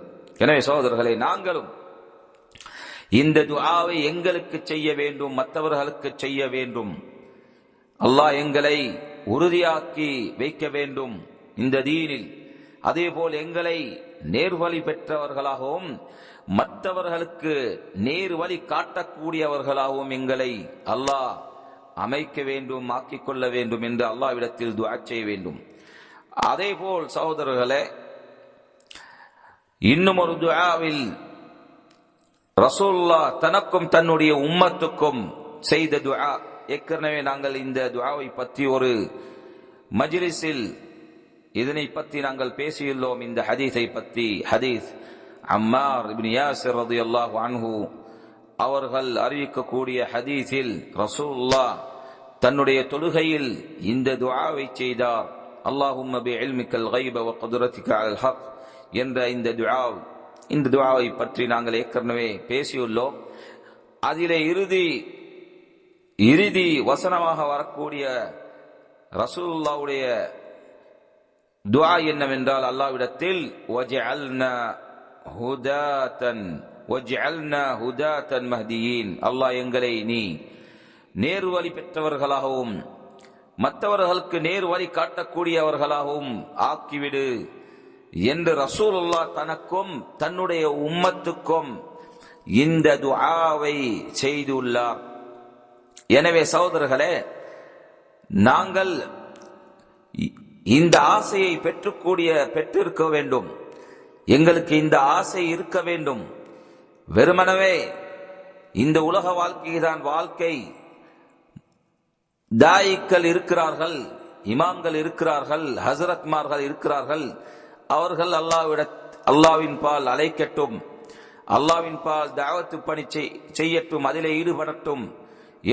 எனவே சகோதரர்களே, நாங்களும் இந்த துஆவை எங்களுக்கு செய்ய வேண்டும், மற்றவர்களுக்கு செய்ய வேண்டும். அல்லாஹ் எங்களை உறுதியாக்கி வைக்க வேண்டும் இந்த தீனில். அதேபோல் எங்களை நேர்வழி பெற்றவர்களாகவும் மற்றவர்களுக்கு நேர்வழி காட்டக்கூடியவர்களாகவும் எங்களை அல்லாஹ் அமைக்க வேண்டும், ஆக்கிக் கொள்ள வேண்டும் என்று அல்லாஹ்விடத்தில் துஆ செய்ய வேண்டும். அதேபோல் சகோதரர்களே, இன்னும் ஒரு துஆவில் ரசூலுல்லாஹ் தனக்கும் தன்னுடைய உம்மத்துக்கும் செய்த துஆ. ஏற்கனவே நாங்கள் இந்த துஆவை பற்றி ஒரு மஜ்லிஸில் இதனை பற்றி நாங்கள் பேசியுள்ளோம். இந்த ஹதீஸை பற்றி, ஹதீஸ் அம்மார் இப்னு யாசிர் ரலியல்லாஹு அன்ஹு அவர்கள் அறிவிக்கக்கூடிய ஹதீஸில் ரசூலுல்லாஹ் தன்னுடைய தொழுகையில் இந்த துஆவை செய்தார். அல்லாஹும்ம பிஇல்மிக்கல் கைப வ குத்ரத்திக அலல் ஹக் என்ற இந்த துஆவை பற்றி நாங்கள் ஏற்கனவே பேசியுள்ளோம். அதிலே இறுதி வசனமாக வரக்கூடிய ரசூலுல்லாஹ்வுடைய துஆ என்னவென்றால், அல்லாஹ்விடத்தில் வஜ்அல்னா ஹுதாத்தன் மஹ்தியீன். அல்லாஹ், எங்களை நீ நேர்வழி பெற்றவர்களாகவும் மற்றவர்களுக்கு நேர்வழி காட்டக்கூடியவர்களாகவும் ஆக்கிவிடு என்று ரசூலுல்லாஹ் தனக்கும் தன்னுடைய உம்மத்துக்கும் இந்த துஆவை செய்துள்ளார். எனவே சகோதரர்களே, நாங்கள் இந்த ஆசையை பெற்றிருக்க வேண்டும். எங்களுக்கு இந்த ஆசை இருக்க வேண்டும். வெறுமனவே இந்த உலக வாழ்க்கைதான் வாழ்க்கை. தாயிக்கள் இருக்கிறார்கள், இமாம்கள் இருக்கிறார்கள், ஹசரத்மார்கள் இருக்கிறார்கள். அவர்கள் அல்லாஹ்வின் பால் அழைக்கட்டும், அல்லாஹ்வின் பால் தஅவத்து பணி செய்யட்டும், அதிலே ஈடுபடட்டும்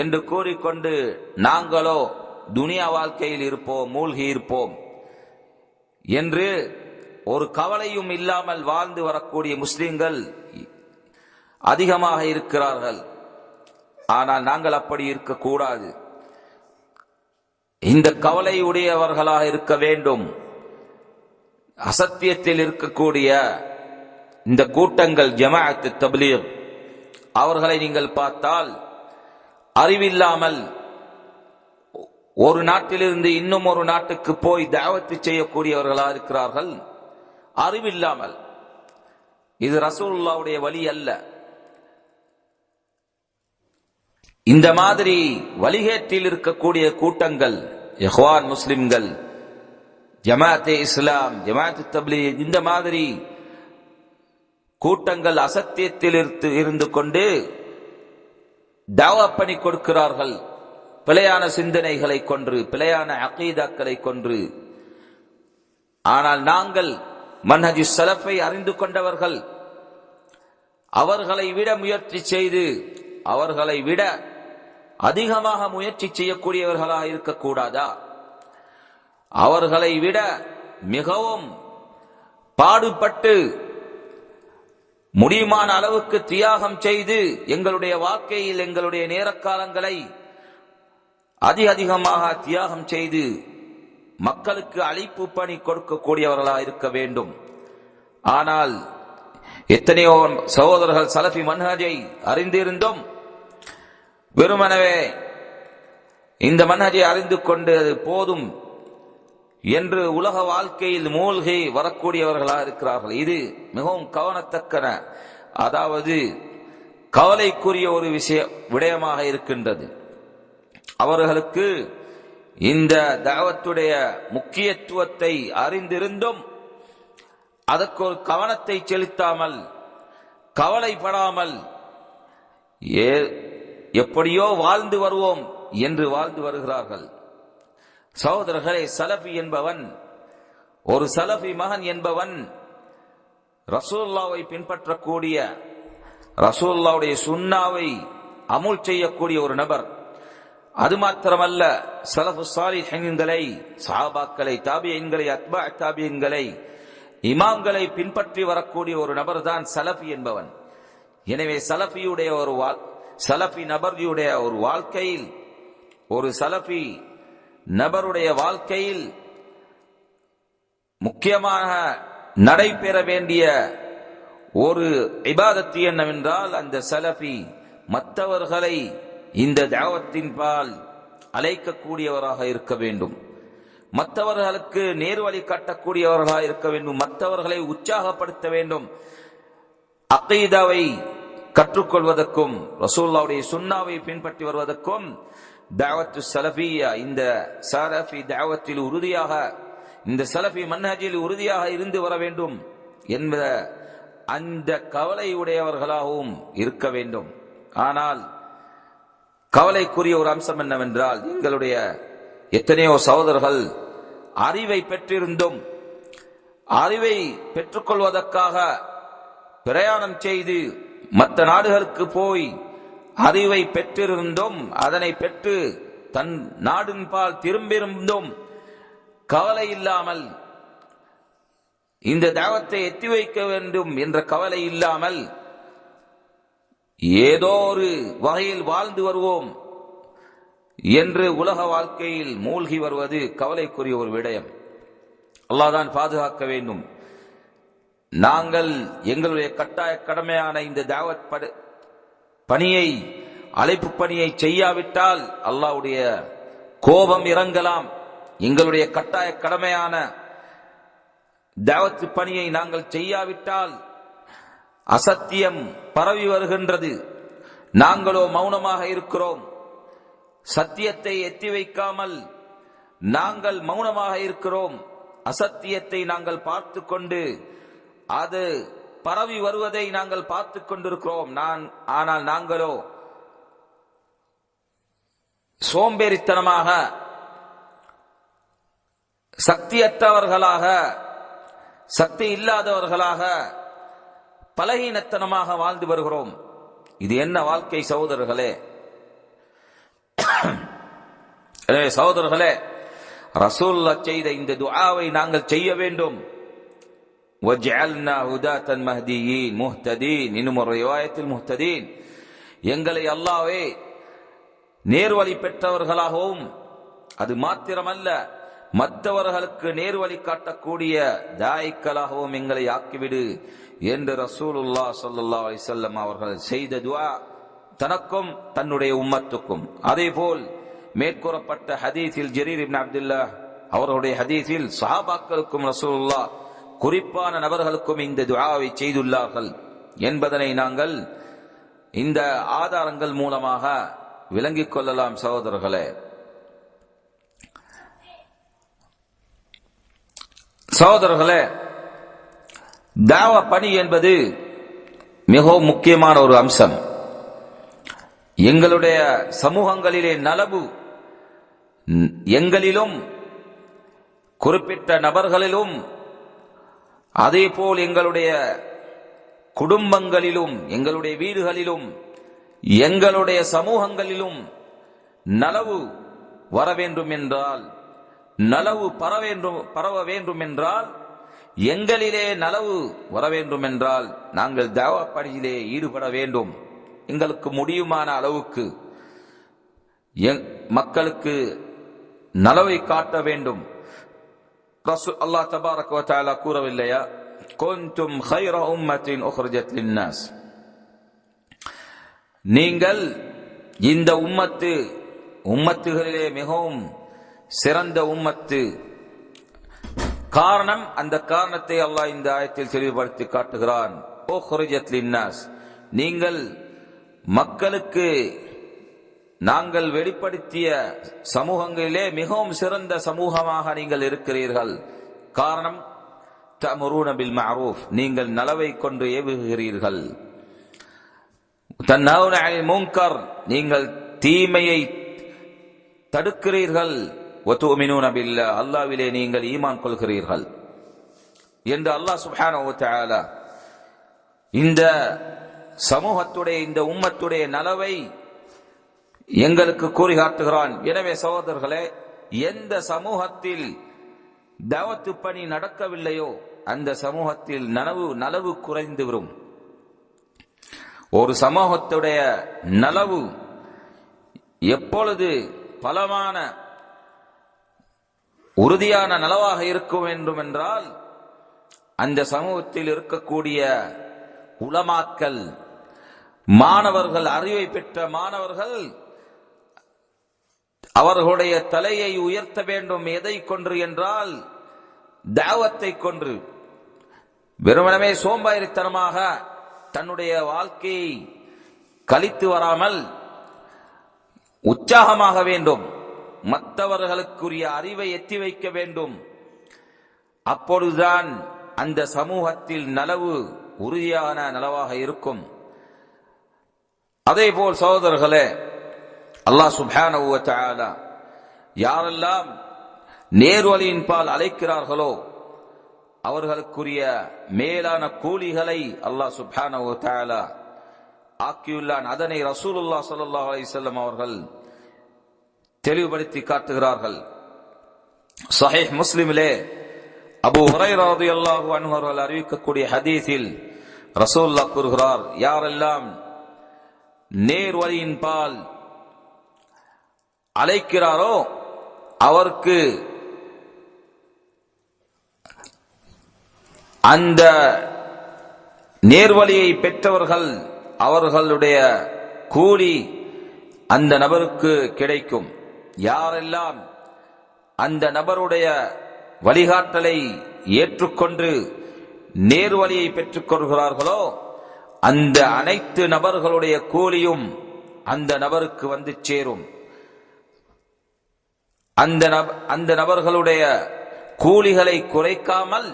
என்று கூறிக்கொண்டு நாங்களோ துனியா வாழ்க்கையில் இருப்போம், மூழ்கி இருப்போம் என்று ஒரு கவலையும் இல்லாமல் வாழ்ந்து வரக்கூடிய முஸ்லிம்கள் அதிகமாக இருக்கிறார்கள். ஆனால் நாங்கள் அப்படி இருக்கக்கூடாது. இந்த கவலை உடையவர்களாக இருக்க வேண்டும். அசத்தியத்தில் இருக்கக்கூடிய இந்த கூட்டங்கள் ஜமாஅத் தப்லீக், அவர்களை நீங்கள் பார்த்தால் அறிவில்லாமல் ஒரு நாட்டிலிருந்து இன்னும் ஒரு நாட்டுக்கு போய் தாவத்து செய்யக்கூடியவர்களாக இருக்கிறார்கள். அறிவில்லாமல். இது ரசூலுல்லாஹ்வுடைய வழி அல்ல. இந்த மாதிரி வழிகேட்டில் இருக்கக்கூடிய கூட்டங்கள், இஹ்வான் முஸ்லிம்கள், ஜமாஅத் இஸ்லாம், ஜமாஅத் தப்லீக், இந்த மாதிரி கூட்டங்கள் அசத்தியத்தில் இருந்து கொண்டு தாவா பண்ணி கொடுக்கிறார்கள். பிழையான சிந்தனைகளை கொன்று, பிழையான அகீதாக்களை கொன்று. ஆனால் நாங்கள் மன்ஹஜ் ஸலஃபை அறிந்து கொண்டவர்கள், அவர்களை விட முயற்சி செய்து, அவர்களை விட அதிகமாக முயற்சி செய்யக்கூடியவர்களாக இருக்கக்கூடாதா? அவர்களை விட மிகவும் பாடுபட்டு முடியுமான அளவுக்கு தியாகம் செய்து எங்களுடைய வாழ்க்கையில் எங்களுடைய நேரக்காலங்களை அதிகமாக தியாகம் செய்து மக்களுக்கு அழைப்பு பணி கொடுக்கக்கூடியவர்களாக இருக்க வேண்டும். ஆனால் எத்தனையோ சகோதரர்கள் சலஃபி மன்ஹஜை அறிந்திருந்தும் வெறுமனவே இந்த மன்ஹஜை அறிந்து கொண்டு போதும் என்று உலக வாழ்க்கையில் மூழ்கி வரக்கூடியவர்களாக இருக்கிறார்கள். இது மிகவும் கவனத்தக்கன, அதாவது கவலைக்குரிய ஒரு விடயமாக இருக்கின்றது. அவர்களுக்கு இந்த தாவத்துடைய முக்கியத்துவத்தை அறிந்திருந்தும் அதற்கு ஒரு கவனத்தை செலுத்தாமல், கவலைப்படாமல் எப்படியோ வாழ்ந்து வருவோம் என்று வாழ்ந்து வருகிறார்கள். சகோதரர்களே, சலஃபி என்பவன், ஒரு சலஃபி மகன் என்பவன் ரசூலுல்லாஹ்வை பின்பற்றக்கூடிய, ரசூலுல்லாஹ்வுடைய சுன்னாவை அமுல் செய்யக்கூடிய ஒரு நபர். அது மாத்திரமல்ல, ஸலஃபு ஸாலிஹீன்களை, சஹாபாக்களை, தாபிஈன்களை, அத்பா' தாபிஈன்களை, இமாம்களை பின்பற்றி வரக்கூடிய ஒரு நபர் தான் சலஃபி என்பவன். எனவே சலஃபி நபருடைய ஒரு வாழ்க்கையில், ஒரு சலஃபி நபருடைய வாழ்க்கையில் முக்கியமாக நடைபெற வேண்டிய ஒரு இபாதத்து என்னவென்றால், அந்த சலஃபி மற்றவர்களை இந்த தாவத்தின் பால் அழைக்கக்கூடியவராக இருக்க வேண்டும், மற்றவர்களுக்கு நேர்வழி காட்டக்கூடியவர்களாக இருக்க வேண்டும், மற்றவர்களை உற்சாகப்படுத்த வேண்டும். அகீதாவை கற்றுக்கொள்வதற்கும் ரசூலுல்லாஹ்வுடைய சுன்னாவை பின்பற்றி வருவதற்கும் தாவத்து சலஃபியா, இந்த சலஃபி தாவத்தில் உறுதியாக, இந்த சலஃபி மன்ஹஜில் உறுதியாக இருந்து வர வேண்டும் என்ற அந்த கவலை உடையவர்களாகவும் இருக்க வேண்டும். ஆனால் கவலைக்குரிய ஒரு அம்சம் என்னவென்றால், எங்களுடைய எத்தனையோ சகோதரர்கள் அறிவை பெற்றிருந்தும், அறிவை பெற்றுக்கொள்வதற்காக பிரயாணம் செய்து மற்ற நாடுகளுக்கு போய் அறிவை பெற்றிருந்தும், அதனை பெற்று தன் நாடின் பால் திரும்பியிருந்தும் கவலை இல்லாமல், இந்த தாவத்தை எத்தி வைக்க வேண்டும் என்ற கவலை இல்லாமல் ஏதோ ஒரு வகையில் வாழ்ந்து வருவோம் என்று உலக வாழ்க்கையில் மூழ்கி வருவது கவலைக்குரிய ஒரு விடயம். அல்லாஹ் தான் பாதுகாக்க வேண்டும். நாங்கள் எங்களுடைய கட்டாய கடமையான இந்த தாவத் பணியை, அழைப்பு பணியை செய்யாவிட்டால் அல்லாஹ்வுடைய கோபம் இறங்கலாம். எங்களுடைய கட்டாய கடமையான தாவத் பணியை நாங்கள் செய்யாவிட்டால் அசத்தியம் பரவி வருகின்றது. நாங்களோ மௌனமாக இருக்கிறோம். சத்தியத்தை எத்தி வைக்காமல் நாங்கள் மௌனமாக இருக்கிறோம். அசத்தியத்தை நாங்கள் பார்த்து கொண்டு அது பரவி வருவதை நாங்கள் பார்த்து கொண்டிருக்கிறோம். ஆனால் நாங்களோ சோம்பேறித்தனமாக, சக்தியற்றவர்களாக, சக்தி இல்லாதவர்களாக, பலகீனத்தனமாக வாழ்ந்து வருகிறோம். இது என்ன வாழ்க்கை சகோதரர்களே? எனவே சகோதரர்களே, ரசூலுல்லாஹ் செய்த இந்த துஆவை நாங்கள் செய்ய வேண்டும். வஜ்அல்னா ஹுதாத்தன் மஹ்தியீன் முஹ்ததீன், இன்னும் ஒரு ரிவாயத்தில் முஹ்ததீன், எங்களை அல்லாஹ்வே நேர்வழி பெற்றவர்களாகவும் அது மாத்திரமல்ல, மற்றவர்களுக்கு நேர்வழி காட்டக்கூடிய தாயிக்களாகவும் எங்களை ஆக்கிவிடு என்று ரசூலுல்லாஹ் ஸல்லல்லாஹு அலைஹி வஸல்லம் அவர்கள் செய்த துஆ தனக்கும் தன்னுடைய உம்மத்துக்கும். அதேபோல் மேற்கூறப்பட்ட ஹதீஸில் ஜரீர் இப்னு அப்துல்லாஹ் அவர்களுடைய ஹதீஸில் சஹாபாக்களுக்கும் ரசூலுல்லாஹ் குறிப்பான நபர்களுக்கும் இந்த துஆவை செய்துள்ளார்கள் என்பதனை நாங்கள் இந்த ஆதாரங்கள் மூலமாக விளங்கிக் கொள்ளலாம். சகோதரர்களே, தாவா பணி என்பது மிகவும் முக்கியமான ஒரு அம்சம். எங்களுடைய சமூகங்களிலே நலவு எங்களிலும் குறிப்பிட்ட நபர்களிலும் அதேபோல் எங்களுடைய குடும்பங்களிலும் எங்களுடைய வீடுகளிலும் எங்களுடைய சமூகங்களிலும் நலவு வர வேண்டும் என்றால், நலவு பரவ வேண்டும் என்றால், எங்களிலே நலவு வர வேண்டும் என்றால் நாங்கள் தாவா பணியிலே ஈடுபட வேண்டும். எங்களுக்கு முடியுமான அளவுக்கு மக்களுக்கு நலவை காட்ட வேண்டும். அல்லாஹ் தபாரக வ தஆலா கூறவில்லையா, குன்தும் கைர உம்மத்தின் உக்ரிஜத் லின்னாஸ், நீங்கள் இந்த உம்மத்துகளிலே மிகவும் சிறந்த உம்மத்து. காரணம், அந்த காரணத்தை அல்லாஹ் இந்த ஆயத்தில் தெளிவுபடுத்தி காட்டுகிறான். உக்ரிஜத் லின்னாஸ், நீங்கள் மக்களுக்கு நாங்கள் வெளிப்படுத்திய சமூகங்களிலே மிகவும் சிறந்த சமூகமாக நீங்கள் இருக்கிறீர்கள். காரணம், தஅமுரூன பில் மஅரூஃப், நீங்கள் நலவை கொண்டு ஏவுகிறீர்கள். தன்ஹவுன அனில் முன்கர், நீங்கள் தீமையை தடுக்கிறீர்கள். வதுமினூன பில்லாஹ், அல்லாஹ்விலே நீங்கள் ஈமான் கொள்கிறீர்கள் என்று அல்லாஹ் சுப்ஹானஹு வ தஆலா இந்த சமூகத்துடைய இந்த உம்மத்துடைய நலவை எங்களுக்கு கூறி காட்டுகிறான். எனவே சகோதரர்களே, எந்த சமூகத்தில் தஅவத்து பணி நடக்கவில்லையோ அந்த சமூகத்தில் நலவு குறைந்து வரும். ஒரு சமூகத்துடைய நலவு எப்பொழுது பலமான உறுதியான நலவாக இருக்கும் வேண்டும் என்றால், அந்த சமூகத்தில் இருக்கக்கூடிய உலமாக்கள், மாணவர்கள், அறிவை பெற்ற மாணவர்கள் அவர்களுடைய தலையை உயர்த்த வேண்டும். எதை கொன்று என்றால் தாவத்தை கொன்று. வெறுமனவே சோம்பேறித்தனமாக தன்னுடைய வாழ்க்கையை கழித்து வராமல் உற்சாகமாக வேண்டும். மற்றவர்களுக்குரிய அறிவை எத்தி வைக்க வேண்டும். அப்பொழுதுதான் அந்த சமூகத்தில் நலவு உறுதியான நலவாக இருக்கும். அதேபோல் சகோதரர்களே, அல்லாஹ் சுப்ஹானஹு வ தஆலா யாரெல்லாம் நேர்வழியின் பால் அழைக்கிறார்களோ அவர்களுக்குரிய மேலான கூலிகளை அல்லாஹ் சுப்ஹானஹு வ தஆலா ஆக்கியுள்ளான். அதனை ரசூலுல்லாஹ் ஸல்லல்லாஹு அலைஹி வஸல்லம் அவர்கள் தெளிவுபடுத்தி காட்டுகிறார்கள். ஸஹீஹ் முஸ்லிமிலே அபூ ஹுரைரா ரலியல்லாஹு அன்ஹு அவர்கள் அறிவிக்கக்கூடிய ஹதீஸில் ரசூலுல்லாஹ் கூறுகிறார், யாரெல்லாம் நேர்வழியின் பால் அழைக்கிறாரோ அவருக்கு அந்த நேர்வழியை பெற்றவர்கள் அவர்களுடைய கூலி அந்த நபருக்கு கிடைக்கும். யாரெல்லாம் அந்த நபருடைய வழிகாட்டலை ஏற்றுக்கொண்டு நேர்வழியை பெற்றுக் கொள்கிறார்களோ அந்த அனைத்து நபர்களுடைய கூலியும் அந்த நபருக்கு வந்து சேரும். அந்த நபர்களுடைய கூலிகளை குறைக்காமல்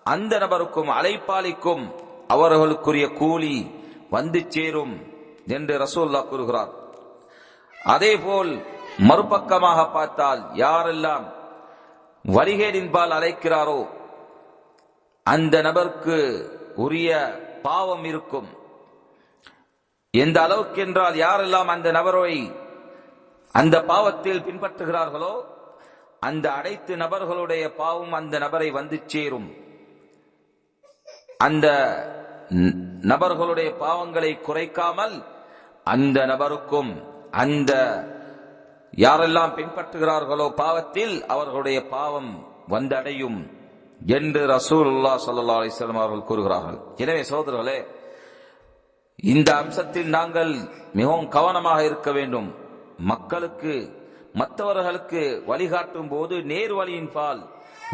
அந்த நபருக்கும் அழைப்பாளிக்கும் அவர்களுக்குரிய கூலி வந்து சேரும் என்று ரசூலுல்லாஹ் கூறுகிறார். அதேபோல் மறுபக்கமாக பார்த்தால், யாரெல்லாம் வழிகேடின்பால் அழைக்கிறாரோ அந்த நபருக்கு உரிய பாவம் இருக்கும். எந்த அளவுக்கு என்றால், யாரெல்லாம் அந்த நபரை அந்த பாவத்தில் பின்பற்றுகிறார்களோ அந்த அனைத்து நபர்களுடைய பாவம் அந்த நபரை வந்து சேரும். அந்த நபர்களுடைய பாவங்களை குறைக்காமல் அந்த நபருக்கும் அந்த யாரெல்லாம் பின்பற்றுகிறார்களோ பாவத்தில் அவர்களுடைய பாவம் வந்தடையும் என்று ரசூலுல்லாஹ் ஸல்லல்லாஹு அலைஹி வஸல்லம் அவர்கள் கூறுகிறார்கள். எனவே சகோதரர்களே, இந்த அம்சத்தில் நாங்கள் மிகவும் கவனமாக இருக்க வேண்டும். மக்களுக்கு மற்றவர்களுக்கு வழிகாட்டும் போது நேர்வழியின் பால்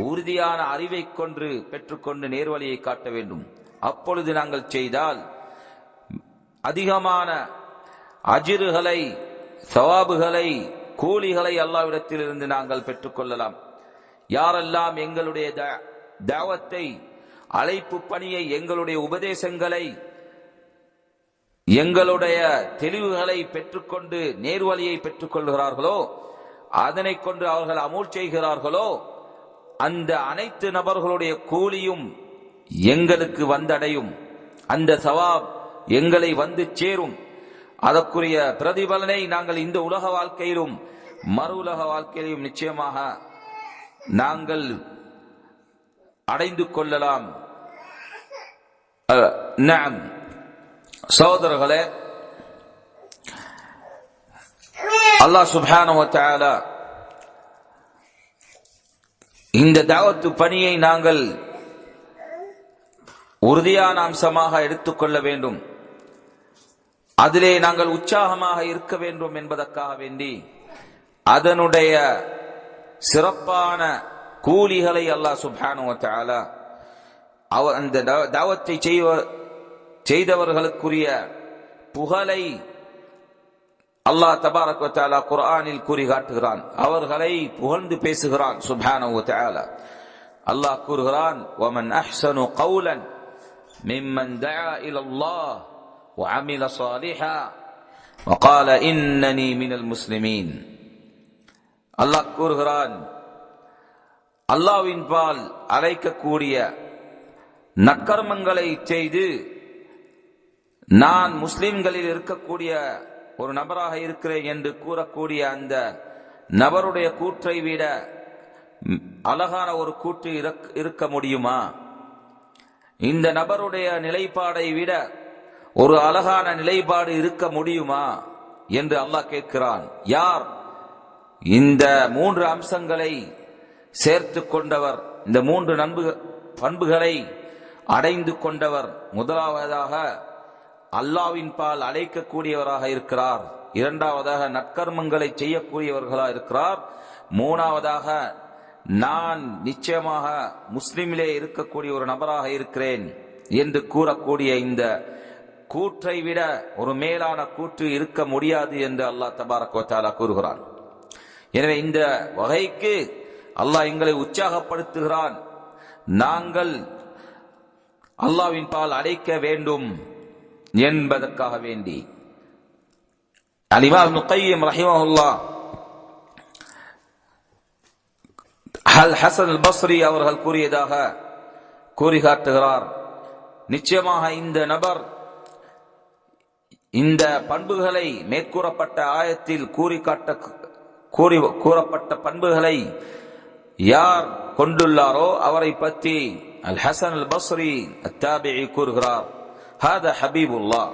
உறுதியான அறிவை கொண்டு பெற்றுக்கொண்டு நேர்வழியை காட்ட வேண்டும். அப்பொழுது நாங்கள் செய்தால் அதிகமான அஜ்ருகளை, சவாபுகளை, கூலிகளை அல்லாஹ்விடத்தில் இருந்து நாங்கள் பெற்றுக்கொள்ளலாம். யாரெல்லாம் எங்களுடைய தாவத்தை, அழைப்பு பணியை, எங்களுடைய உபதேசங்களை, எங்களுடைய தெளிவுகளை பெற்றுக்கொண்டு நேர்வழியை பெற்றுக் கொள்கிறார்களோ, அதனை கொண்டு அவர்கள் அமுல் செய்கிறார்களோ, அந்த அனைத்து நபர்களுடைய கூலியும் எங்களுக்கு வந்தடையும். அந்த சவாப் எங்களை வந்து சேரும். அதற்குரிய பிரதிபலனை நாங்கள் இந்த உலக வாழ்க்கையிலும் மறு உலக வாழ்க்கையிலும் நிச்சயமாக நாங்கள் அடைந்து கொள்ளலாம். சகோதரர்களே, அல்லாஹ் சுப்ஹானஹு வ தஆலா இந்த தாவத்து பணியை நாங்கள் உறுதியான அம்சமாக எடுத்துக்கொள்ள வேண்டும். அதிலே நாங்கள் உற்சாகமாக இருக்க வேண்டும் என்பதற்காக வேண்டி அதனுடைய சிறப்பான கூலிகளை அல்லாஹ் சுப்ஹானஹு வ தஆலா அந்த தாவத்தை செய்தவர்களுக்குரிய புகழை அல்லாஹ் தபாரக் வ தஆலா குர்ஆனில் கூறி காட்டுகிறான். அவர்களை புகழ்ந்து பேசுகிறான் சுப்ஹானஹு வ தஆலா. அல்லாஹ் கூறுகிறான், وَمَنْ أَحْسَنُ قَوْلًا مِمَّنْ دَعَا إِلَى اللَّهِ وَعَمِلَ صَالِحًا وَقَالَ إِنَّنِي مِنَ الْمُسْلِمِينَ. அல்லாஹ் கூறுகிறான், அல்லாஹ்வின் பால் அழைக்கக்கூடிய நற்கர்மங்களை செய்து நான் முஸ்லிம்களில் இருக்கக்கூடிய ஒரு நபராக இருக்கிறேன் என்று கூறக்கூடிய அந்த நபருடைய கூற்றை விட அழகான ஒரு கூற்று இருக்க முடியுமா? இந்த நபருடைய நிலைப்பாடை விட ஒரு அழகான நிலைப்பாடு இருக்க முடியுமா என்று அல்லாஹ் கேட்கிறான். யார் இந்த 3 அம்சங்களை சேர்த்து கொண்டவர், இந்த 3 பண்புகளை அடைந்து கொண்டவர், முதலாவதாக அல்லாஹ்வின் பால் அழைக்கக்கூடியவராக இருக்கிறார், இரண்டாவதாக நற்கர்மங்களை செய்யக்கூடியவர்களாக இருக்கிறார், மூணாவதாக நான் நிச்சயமாக முஸ்லிமிலே இருக்கக்கூடிய ஒரு நபராக இருக்கிறேன் என்று கூறக்கூடிய இந்த கூற்றை விட ஒரு மேலான கூற்று இருக்க முடியாது என்று அல்லாஹ் தபாரக் வ தஆலா கூறுகிறான். எனவே இந்த வகைக்கு அல்லாஹ் எங்களை உற்சாகப்படுத்துகிறான். நாங்கள் அல்லாஹ்வின் பால் அழைக்க வேண்டும் என்பதற்காக வேண்டி இமாம் இப்னு கய்யிம் ரஹிமஹுல்லாஹ் ஹசன் அல் பஸ்ரி அவர்கள் கூறியதாக கூறி காட்டுகிறார். நிச்சயமாக இந்த நபர் இந்த பண்புகளை மேற்கூறப்பட்ட ஆயத்தில் கூறப்பட்ட பண்புகளை யார் கொண்டுள்ளாரோ அவரை பற்றி அல் ஹசன் அல் பஸ்ரி அத்தாபிஇ கூறுகிறார், ஹாதா ஹபீபுல்லாஹ்,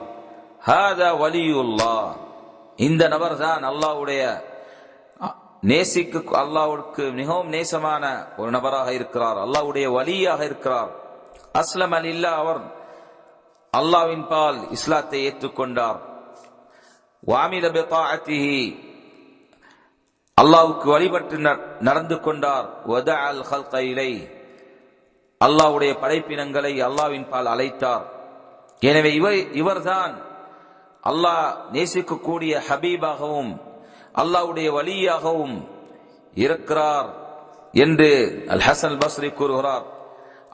ஹாதா வலியுல்லாஹ். இந்த நபர் தான் அல்லாஹ்வுடைய அல்லாஹ்வுக்கு மிகவும் நேசமான ஒரு நபராக இருக்கிறார், அல்லாஹ்வுடைய வலியாக இருக்கிறார். அஸ்லம் அலில்லா, அவர் அல்லாஹ்வின் பால் இஸ்லாத்தை ஏற்றுக்கொண்டார். வாமில பிதாஅத்திஹி, அல்லாஹ்வுக்கு வழிபட்டு நடந்து கொண்டார். வதஅல் ஹல்க இலை, அல்லாஹ்வுடைய படைப்பினங்களை அல்லாஹ்வின் பால் அழைத்தார். எனவே இவர்தான் அல்லாஹ் நேசிக்கக்கூடிய ஹபீபாகவும் அல்லாஹ்வுடைய வலியாகவும் இருக்கிறார் என்று அல் ஹசன் அல் பஸ்ரி கூறுகிறார்.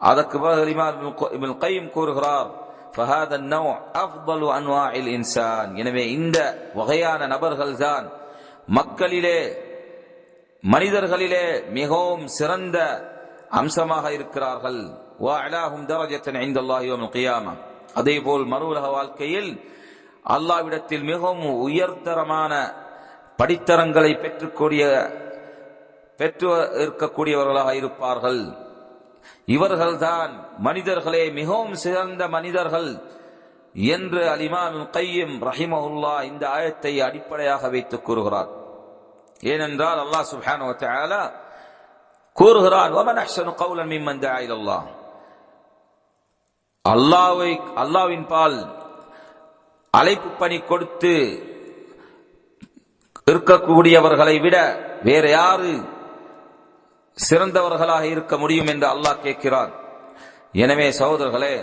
அதற்கு பிறகு இமாம் இப்னு கய்யிம் கூறுகிறார், ஃபஹாதா அன்-நௌ அஃதலு அன்வாஇல் இன்சான். எனவே இந்த வகையான நபர்கள் தான் மக்களிலே, மனிதர்களிலே மிகவும் சிறந்த அம்சமாக இருக்கிறார்கள். வ அலாஹும் தரஜத்தன் இன்தல்லாஹி யௌமல் கியாமா. அதேபோல் மறுவுலக வாழ்க்கையில் அல்லாஹ்விடத்தில் மிகவும் உயர்தரமான படித்தரங்களை பெற்று இருக்கக்கூடியவர்களாக இருப்பார்கள். இவர்கள்தான் மனிதர்களே மிகவும் சிறந்த மனிதர்கள் என்று அல் இமாம் இப்னு கய்யிம் ரஹிமஹுல்லாஹ் இந்த ஆயத்தை அடிப்படையாக வைத்து கூறுகிறார். ஏனென்றால் அல்லாஹ் சுப்ஹானஹு வ தஆலா கூறுகிறான், வமன் அஹ்ஸனு கௌலன் மிம்மன் தஆ இலல்லாஹ், அல்லாஹ்வின் பால் அழைப்பு பணி கொடுத்து இருக்கக்கூடியவர்களை விட வேற யாரு சிறந்தவர்களாக இருக்க முடியும் என்று அல்லாஹ் கேட்கிறான். எனவே சகோதரர்களே,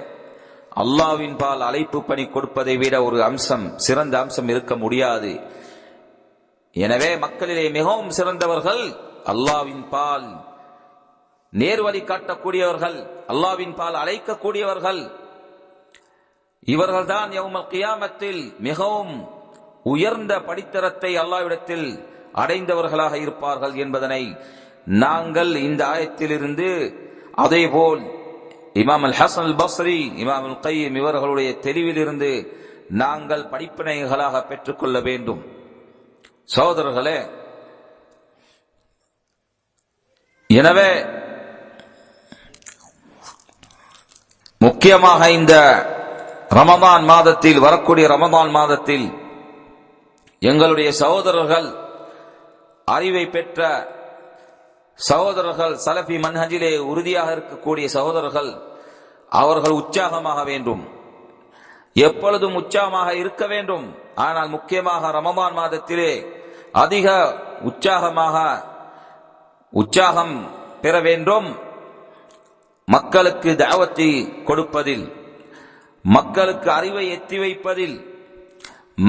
அல்லாஹ்வின் பால் அழைப்பு பணி கொடுப்பதை விட ஒரு அம்சம், சிறந்த அம்சம் இருக்க முடியாது. எனவே மக்களிலே மிகவும் சிறந்தவர்கள் அல்லாஹ்வின் பால் நேர்வழி காட்டக்கூடியவர்கள், அல்லாஹ்வின் பால் அழைக்கக்கூடியவர்கள். இவர்கள்தான் யௌமல் கியாமத்தில் மிகவும் உயர்ந்த படித்தரத்தை அல்லாஹ்விடத்தில் அடைந்தவர்களாக இருப்பார்கள் என்பதனை நாங்கள் இந்த ஆயத்திலிருந்து, அதேபோல் இமாம் அல் ஹசன் அல் பஸ்ரி, இமாம் அல் கையிம் இவர்களுடைய தெளிவிலிருந்து நாங்கள் படிப்பினைகளாக பெற்றுக்கொள்ள வேண்டும். சகோதரர்களே, எனவே முக்கியமாக இந்த ரமதான் மாதத்தில், வரக்கூடிய ரமதான் மாதத்தில் எங்களுடைய சகோதரர்கள், அறிவை பெற்ற சகோதரர்கள், சலஃபி மன்ஹஜிலே உறுதியாக இருக்கக்கூடிய சகோதரர்கள், அவர்கள் உற்சாகமாக வேண்டும், எப்பொழுதும் உற்சாகமாக இருக்க வேண்டும். ஆனால் முக்கியமாக ரமதான் மாதத்திலே அதிக உற்சாகம் பெற வேண்டும். மக்களுக்கு தஅவத்தை கொடுப்பதில், மக்களுக்கு அறிவை எத்தி வைப்பதில்,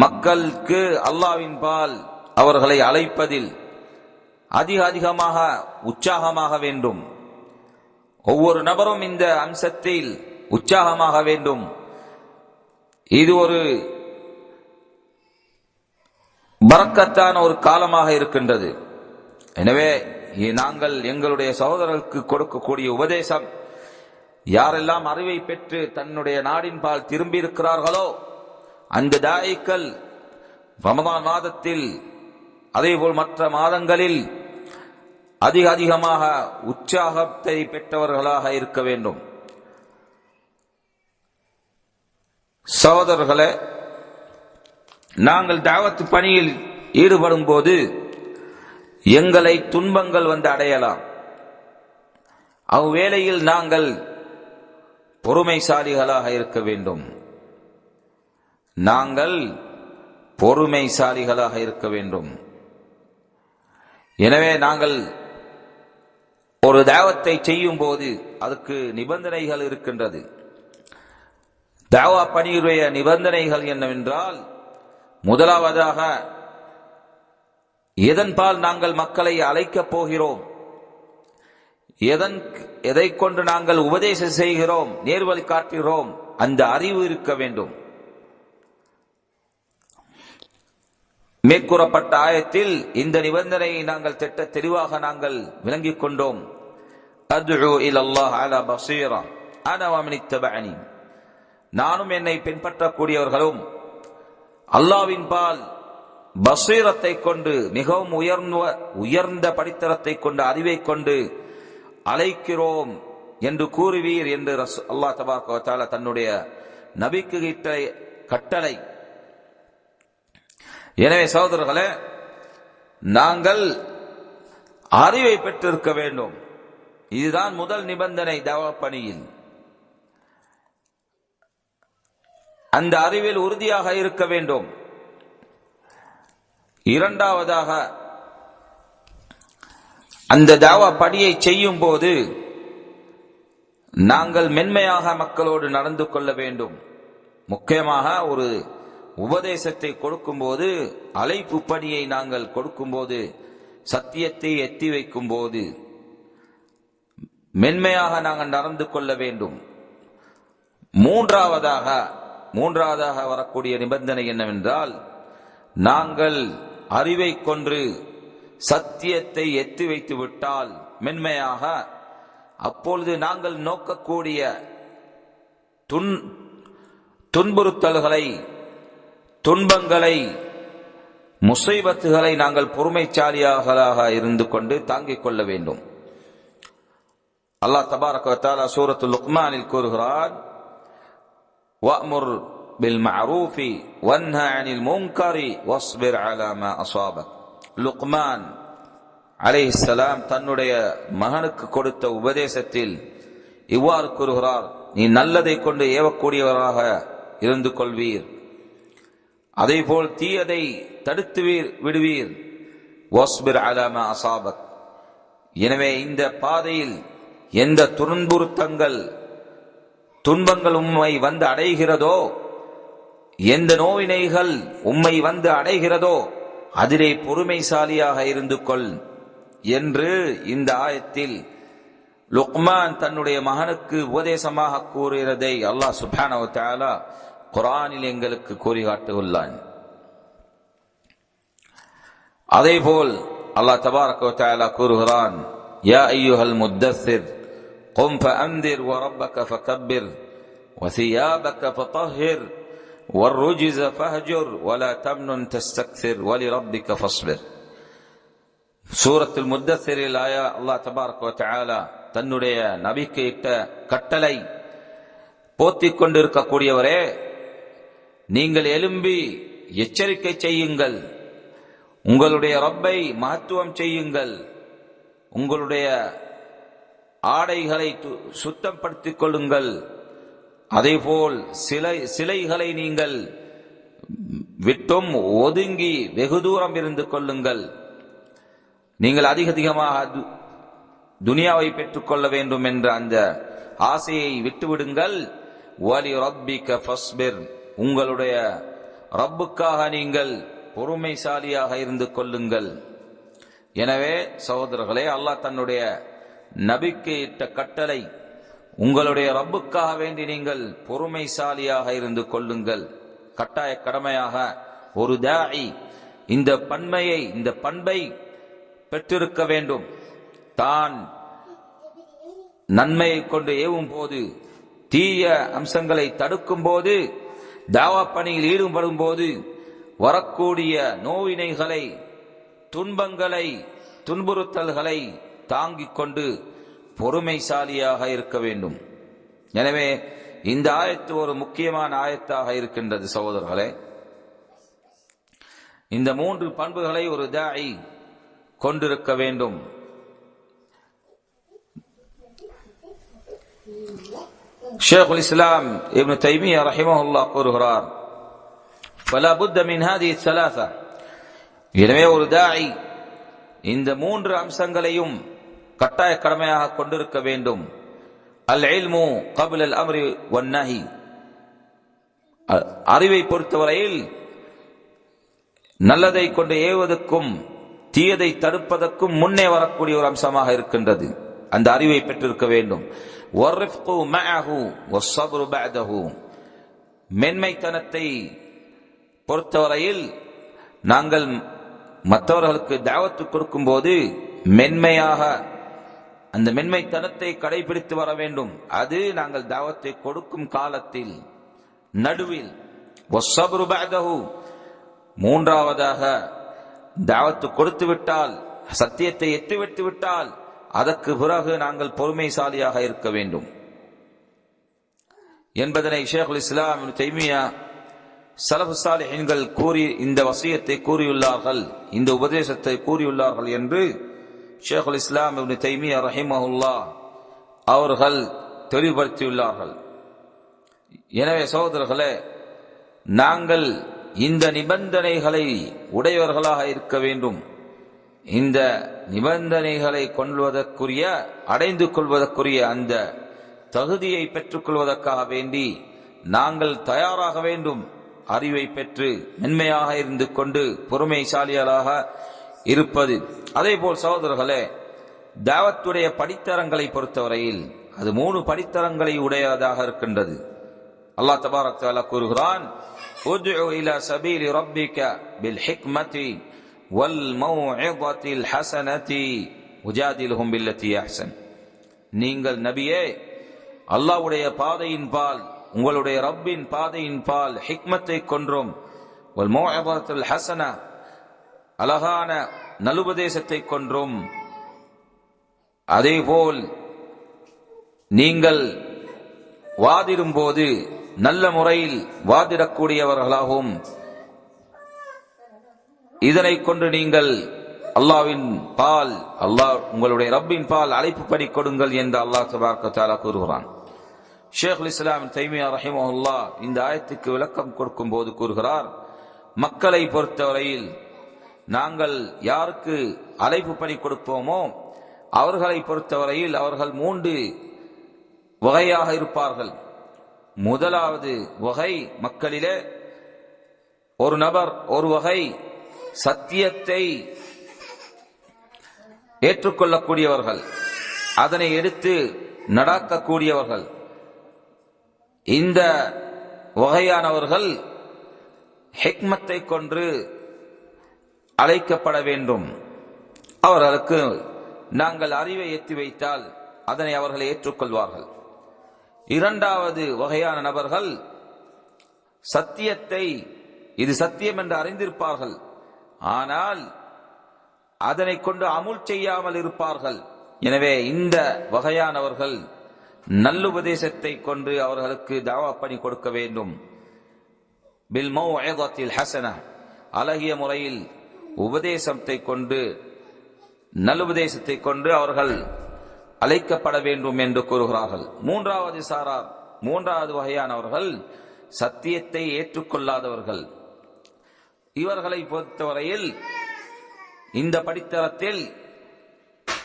மக்களுக்கு அல்லாஹ்வின் பால் அவர்களை அழைப்பதில் அதிகமாக உற்சாகமாக வேண்டும். ஒவ்வொரு நபரும் இந்த அம்சத்தில் உற்சாகமாக வேண்டும். இது ஒரு பரக்கத்தான ஒரு காலமாக இருக்கின்றது. எனவே நாங்கள் எங்களுடைய சகோதரர்களுக்கு கொடுக்கக்கூடிய உபதேசம், யாரெல்லாம் அறிவை பெற்று தன்னுடைய நாடின் பால் திரும்பி இருக்கிறார்களோ அந்த தாயிக்கள் ரமதான் மாதத்தில், அதேபோல் மற்ற மாதங்களில் அதிகமாக உற்சாகத்தை பெற்றவர்களாக இருக்க வேண்டும். சகோதரர்களே, நாங்கள் தாவத் பணியில் ஈடுபடும் போது எங்களை துன்பங்கள் வந்து அடையலாம். அவ்வேளையில் நாங்கள் பொறுமைசாலிகளாக இருக்க வேண்டும். நாங்கள் பொறுமைசாலிகளாக இருக்க வேண்டும். எனவே நாங்கள் ஒரு தாவத்தை செய்யும் போது அதுக்கு நிபந்தனைகள் இருக்கின்றது. தாவா பணியுடைய நிபந்தனைகள் என்னவென்றால், முதலாவதாக எதன்பால் நாங்கள் மக்களை அழைக்கப் போகிறோம், எதை கொண்டு நாங்கள் உபதேசம் செய்கிறோம், நேர்வழி காட்டுகிறோம், அந்த அறிவு இருக்க வேண்டும். மேற்கூறப்பட்ட ஆயத்தில் இந்த நிபந்தனையை நாங்கள் தெளிவாக நாங்கள் விளங்கிக் கொண்டோம். அத்உ இலல்லாஹ் அலா பஸீரா அன வ மன் இத்தபஅனி, நானும் என்னை பின்பற்றக்கூடியவர்களும் அல்லாஹ்வின் பால் பஸீரத்தை கொண்டு, மிகவும் உயர்ந்த படித்தரத்தை கொண்டு, அறிவை கொண்டு அழைக்கிறோம் என்று கூறுவீர் என்று அல்லாஹ் தபாரக வ தஆலா தன்னுடைய நபிக்கு இட்ட கட்டளை. எனவே சகோதரர்களே, நாங்கள் அறிவை பெற்றிருக்க வேண்டும். இதுதான் முதல் நிபந்தனை தவா பணியில். அந்த அறிவில் உறுதியாக இருக்க வேண்டும். இரண்டாவதாக, அந்த தாவா பணியை செய்யும் போது நாங்கள் மென்மையாக மக்களோடு நடந்து கொள்ள வேண்டும். முக்கியமாக ஒரு உபதேசத்தை கொடுக்கும் போது, அழைப்பு பணியை நாங்கள் கொடுக்கும் போது, சத்தியத்தை எத்தி வைக்கும் போது மென்மையாக நாங்கள் நடந்து கொள்ள வேண்டும். மூன்றாவதாக வரக்கூடிய நிபந்தனை என்னவென்றால், நாங்கள் அறிவை கொண்டு சத்தியத்தை எத்தி வைத்து விட்டால் மென்மையாக, அப்பொழுது நாங்கள் நோக்கக்கூடிய துன்புறுத்தல்களை, துன்பங்களை, முசீபத்துகளை நாங்கள் பொறுமைசாலியாக இருந்து கொண்டு தாங்கிக் கொள்ள வேண்டும். அல்லாஹ் தபாரக வ தஆலா சூரத்துல் லுக்மானில் கூறுகிறார், வஅமுர் பில் மஅரூஃபி வன்ஹ அனில் முன்கரி வஸ்பிர் அலா மா அஸாபக். லுக்மான் அலைஹிஸ்ஸலாம் தன்னுடைய மகனுக்கு கொடுத்த உபதேசத்தில் இவ்வாறு கூறுகிறார், நீ நல்லதை கொண்டு ஏவக்கூடியவராக இருந்து கொள்வீர், அதேபோல் தீயதை தடுத்து விடுவீர். வஸ்பிர் அலா மா அஸாபக். எனவே இந்த பாதையில் எந்த துன்பங்கள் உம்மை வந்து அடைகிறதோ, எந்த நோவினைகள் உம்மை வந்து அடைகிறதோ அதிலே பொறுமைசாலியாக இருந்து கொள் என்று இந்த ஆயத்தில் லுக்மான் தன்னுடைய மகனுக்கு உபதேசமாக கூறுகிறதை அல்லாஹ் சுப்ஹானஹு வ தஆலா குர்ஆனில் எங்களுக்கு கூறி காட்டுள்ளான். அதேபோல் அல்லாஹ் தபாரக வ தஆலா கூறுகிறான், யா அய்யுஹல் முத்தஸ்ஸிர் கும் ஃபஅன்திர் வ ரப்பக ஃபகப்பிர் வ சியாபக ஃபதஹிர் வர்ருஜ்ஸ ஃபஹஜுர் வலா தம்னுன் தஸ்தக்ஸிர் வலிரப்பிக ஃபஸ்பிர். சூரத்துல் முத்தஸ்ஸிரில் அல்லாஹ் தபாரக வ தஆலா தன்னுடைய நபிக்கு இட்ட கட்டளை, போத்திக் கொண்டிருக்கக்கூடியவரே, நீங்கள் எழும்பி எச்சரிக்கை செய்யுங்கள், உங்களுடைய ரப்பை மகத்துவம் செய்யுங்கள், உங்களுடைய ஆடைகளை சுத்தப்படுத்திக் கொள்ளுங்கள், அதேபோல் சிலைகளை நீங்கள் விட்டும் ஒதுங்கி வெகு தூரம் இருந்து கொள்ளுங்கள். நீங்கள் அதிகமாக துனியாவை பெற்றுக் கொள்ள வேண்டும் என்ற அந்த ஆசையை விட்டுவிடுங்கள். வலி ரப்பிக ஃபஸ்பிர், உங்களுடைய ரப்புக்காக நீங்கள் பொறுமைசாலியாக இருந்து கொள்ளுங்கள். எனவே சகோதரர்களே, அல்லாஹ் தன்னுடைய நபிக்கு இட்ட கட்டளை, உங்களுடைய ரப்புக்காக வேண்டி நீங்கள் பொறுமைசாலியாக இருந்து கொள்ளுங்கள். கட்டாய கடமையாக ஒரு தாஇ இந்த பண்பை பெற்றிருக்க வேண்டும். தான் நன்மையை கொண்டு ஏவும் போது, தீய அம்சங்களை தடுக்கும் போது, தாவா பணியில் ஈடுபடும் போது வரக்கூடிய நோவினைகளை, துன்பங்களை, துன்புறுத்தல்களை தாங்கிக் கொண்டு பொறுமைசாலியாக இருக்க வேண்டும். எனவே இந்த ஆயத்து ஒரு முக்கியமான ஆயத்தாக இருக்கின்றது சகோதரர்களே. இந்த 3 பண்புகளை ஒரு தாஇ கொண்டிருக்க வேண்டும். ஷேகுல் இஸ்லாம் இப்னு தைமியா ரஹிமஹுல்லாஹ் கூறுகிறார், ஃபலா புத்த மின் ஹாதிஹி ثلاثة. எனவே ஒரு தாஇ இந்த 3 அம்சங்களையும் கட்டாய கடமையாக கொண்டிருக்க வேண்டும். அல் இல்மு قبل الامر والنهي. அறிவை பொறுத்தவரையில் நல்லதை கொண்டு ஏவுவதற்கும் தீயதை தடுப்பதற்கும் முன்னே வரக்கூடிய ஒரு அம்சமாக இருக்கின்றது. அந்த அறிவை பெற்றிருக்க வேண்டும். வர்ரிஃகு மஅஹு வஸ்ஸப்ரு பஅதஹு. மென்மைத்தனத்தை பொறுத்தவரையில் நாங்கள் மற்றவர்களுக்கு தாவத்து கொடுக்கும் போது மென்மையாக அந்த மென்மைத்தனத்தை கடைபிடித்து வர வேண்டும். அது நாங்கள் தாவத்தை கொடுக்கும் காலத்தில் நடுவில். வஸ்ஸப்ரு பஅதஹு, மூன்றாவதாக தாவத்து கொடுத்து விட்டால், சத்தியத்தை எட்டிவிட்டு விட்டால் அதற்கு பிறகு நாங்கள் பொறுமைசாலியாக இருக்க வேண்டும் என்பதனை ஷேகுல் இஸ்லாம் இப்னு தைமியா ஸலஃபு ஸாலிஹீன்கள் கூறி இந்த வசியத்தை கூறியுள்ளார்கள், இந்த உபதேசத்தை கூறியுள்ளார்கள் என்று ஷேகுல் இஸ்லாம் இப்னு தைமியா ரஹிமஹுல்லாஹ் அவர்கள் தெளிவுபடுத்தியுள்ளார்கள். எனவே சகோதரர்களே, நாங்கள் இந்த நிபந்தனைகளை உடையவர்களாக இருக்க வேண்டும். இந்த நிபந்தனைகளை அடைந்து கொள்வதற்குரிய அந்த தகுதியை பெற்றுக் கொள்வதற்காக வேண்டி நாங்கள் தயாராக வேண்டும். அறிவை பெற்று மென்மையாக இருந்து கொண்டு பொறுமைசாலிகளாக இருப்பது. அதே போல் சகோதரர்களே, தாவத்துடைய படித்தரங்களை பொறுத்தவரையில் அது 3 படித்தரங்களை உடையதாக இருக்கின்றது. அல்லாஹ் தபாரக வ தஆலா கூறுகிறான், உத்உ இலா சபீலி ரப்பிக பில் ஹிக்மதி வல் மௌஇதத்தில் ஹஸனதி வஜாதில்ஹும் பில்லதி அஹ்ஸன். நீங்கள் நபியே அல்லாஹ்வுடைய பாதையின் பால், உங்களுடைய ரப்பின் பாதையின் பால் ஹிக்மத்தை கொன்றும், வல் மௌஇதத்தில் ஹஸனா, அழகான நலுபதேசத்தை கொன்றும், அதேபோல் நீங்கள் வாதிடும் போது நல்ல முறையில் வாதிடக்கூடியவர்களாகவும், இதனை கொண்டு நீங்கள் அல்லாஹ்வின் பால், உங்களுடைய ரப்பின் பால் அழைப்பு பணி கொடுங்கள் என்று அல்லாஹ் தபாரக வ தஆலா கூறுகிறான். ஷேகுல் இஸ்லாம் தைமியா ரஹிமஹுல்லாஹ் இந்த ஆயத்துக்கு விளக்கம் கொடுக்கும் போது கூறுகிறார், மக்களை பொறுத்தவரையில் நாங்கள் யாருக்கு அழைப்பு பணி கொடுப்போமோ அவர்களை பொறுத்தவரையில் அவர்கள் 3 வகையாக இருப்பார்கள். முதலாவது வகை மக்களிலே ஒரு நபர், ஒரு வகை சத்தியத்தை ஏற்றுக்கொள்ளக்கூடியவர்கள், அதனை எடுத்து நடக்கக்கூடியவர்கள். இந்த வகையானவர்கள் ஹிக்மத்தை கொண்டு அழைக்கப்பட வேண்டும். அவர்களுக்கு நாங்கள் அறிவை எத்தி வைத்தால் அதனை அவர்கள் ஏற்றுக்கொள்வார்கள். இரண்டாவது வகையான நபர்கள் சத்தியத்தை, இது சத்தியம் என்று அறிந்திருப்பார்கள், ஆனால் அதனை கொண்டு அமுல் செய்யாமல் இருப்பார்கள். எனவே இந்த வகையானவர்கள் நல்லுபதேசத்தை கொண்டு அவர்களுக்கு தாவா பணி கொடுக்க வேண்டும். பில் மௌஇதத்தில் ஹஸனா, அழகிய முறையில் உபதேசத்தை கொண்டு, நல்லுபதேசத்தை கொண்டு அவர்கள் அழைக்கப்பட வேண்டும் என்று கூறுகிறார்கள். மூன்றாவது வகையானவர்கள் சத்தியத்தை ஏற்றுக்கொள்ளாதவர்கள். இவர்களை பொறுத்தவரையில் இந்த படித்தரத்தில்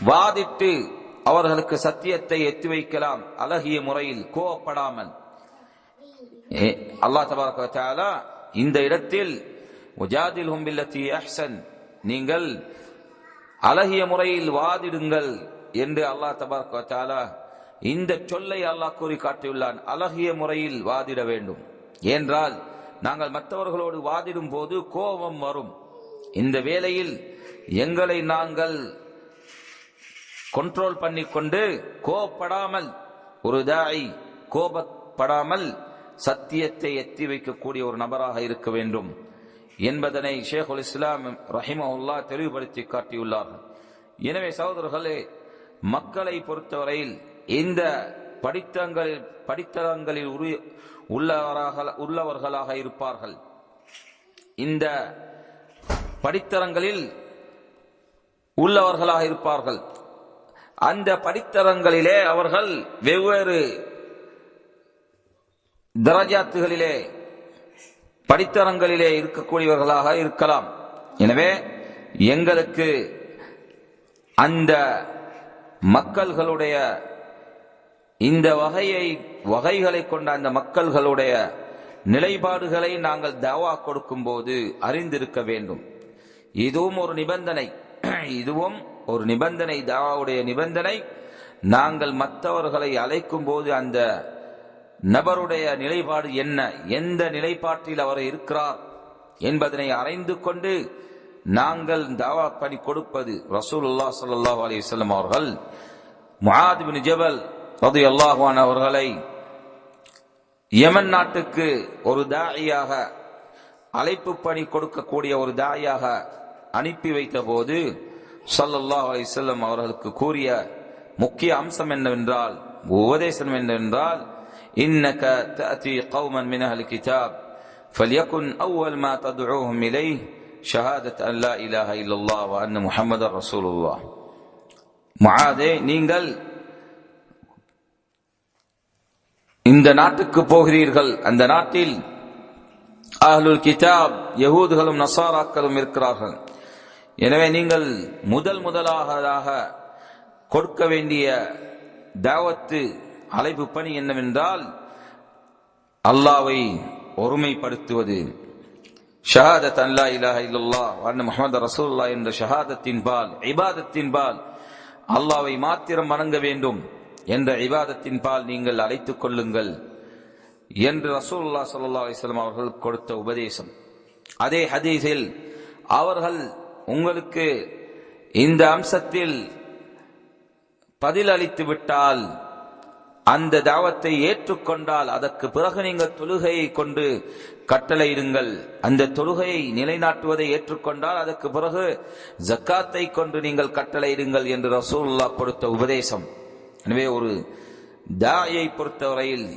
வாதிட்டு அவர்களுக்கு சத்தியத்தை எத்தி வைக்கலாம், அழகிய முறையில், கோவப்படாமல். அல்லாஹ் தபாரக வ தஆலா இந்த இடத்தில் வஜாதில்ஹும் பில்லதி அஹ்ஸன், நீங்கள் அழகிய முறையில் வாதிடுங்கள் என்று அல்லாஹ் தபாரக வ தஆலா இந்த சொல்லை அல்லாஹ் கூறி காட்டியுள்ளான். அழகிய முறையில் வாதிட வேண்டும் என்றால் நாங்கள் மற்றவர்களோடு வாதிடும் போது கோபம் வரும். இந்த வேளையில் எங்களை நாங்கள் கண்ட்ரோல் பண்ணிக்கொண்டு கோபப்படாமல், ஒரு தாய் கோபப்படாமல் சத்தியத்தை எத்தி வைக்கக்கூடிய ஒரு நபராக இருக்க வேண்டும் என்பதனை ஷேகுல் இஸ்லாம் ரஹிமஹுல்லாஹ் தெளிவுபடுத்தி காட்டியுள்ளார்கள். எனவே சகோதரர்களே, மக்களை பொறுத்தவரையில் இந்த படித்தரங்களில் உள்ளவர்களாக இருப்பார்கள். இந்த படித்தரங்களில் உள்ளவர்களாக இருப்பார்கள். அந்த படித்தரங்களிலே அவர்கள் வெவ்வேறு தரஜாத்துகளிலே, படித்தரங்களிலே இருக்கக்கூடியவர்களாக இருக்கலாம். எனவே எங்களுக்கு அந்த மக்கள்களுடைய இந்த வகைகளை கொண்ட அந்த மக்கள்களுடைய நிலைப்பாடுகளை நாங்கள் தாவா கொடுக்கும் போது அறிந்திருக்க வேண்டும். இதுவும் ஒரு நிபந்தனை, தாவாவுடைய நிபந்தனை. நாங்கள் மற்றவர்களை அழைக்கும் போது அந்த நபருடைய நிலைப்பாடு என்ன, எந்த நிலைப்பாட்டில் அவர் இருக்கிறார் என்பதனை அறிந்து கொண்டு நாங்கள் தாவா பணி கொடுப்பது. ரசூலுல்லாஹ் ஸல்லல்லாஹு அலைஹி வஸல்லம் அவர்கள் முஆத் இப்னு ஜபல் ரலியல்லாஹு அன்ஹு அவர்களை யமன் நாட்டுக்கு ஒரு தாயியாக, அழைப்பு பணி கொடுக்கக்கூடிய ஒரு தாயாக அனுப்பி வைத்த போது ஸல்லல்லாஹு அலைஹி வஸல்லம் அவர்களுக்கு கூறிய முக்கிய அம்சம் என்னவென்றால், உபதேசம் என்னவென்றால், இன்னக தஅதி கௌமன் மின் அஹ்லில் கிதாப் ஃபல்யகுன் அவ்வல் மா ததுஊஹும் இலைஹி ஷஹாதத் அன் லா இலாஹ இல்லல்லாஹ் வ அன்ன முஹம்மதர் ரசூலுல்லாஹ். முஆதே, நீங்கள் இந்த நாட்டுக்கு போகிறீர்கள். அந்த நாட்டில் அஹ்லுல் கிதாப், யஹூதுகளும் நஸாராக்களும் இருக்கிறார்கள். எனவே நீங்கள் முதலாக கொடுக்க வேண்டிய தாவத்து, அழைப்பு பணி என்னவென்றால் அல்லாஹ்வை ஒருமைப்படுத்துவது. ஷஹாதத் அன் லா இலாஹ இல்லல்லாஹ் வ அன்ன முஹம்மதர் ரசூலுல்லாஹ் என்ற ஷஹாதத்தின் பால், இபாதத்தின் பால், அல்லாஹ்வை மாத்திரம் வணங்க வேண்டும் என்ற இபாதத்தின் பால் நீங்கள் அழைத்துக் கொள்ளுங்கள் என்று ரசூலுல்லாஹ் ஸல்லல்லாஹு அலைஹி வஸல்லம் அவர்கள் கொடுத்த உபதேசம். அதே ஹதீஸில் அவர்கள் உங்களுக்கு இந்த அம்சத்தில் பதில் அளித்து விட்டால், அந்த தாவத்தை ஏற்றுக்கொண்டால், அதற்கு பிறகு நீங்கள் தொழுகையை கொண்டு கட்டளையிடுங்கள். அந்த தொழுகையை நிலைநாட்டுவதை ஏற்றுக்கொண்டால் அதற்கு பிறகு ஜக்காத்தை கொண்டு நீங்கள் கட்டளையிடுங்கள் என்று ரசூலுல்லாஹ் கொடுத்த உபதேசம். எனவே ஒரு தாயை பொறுத்தவரையில்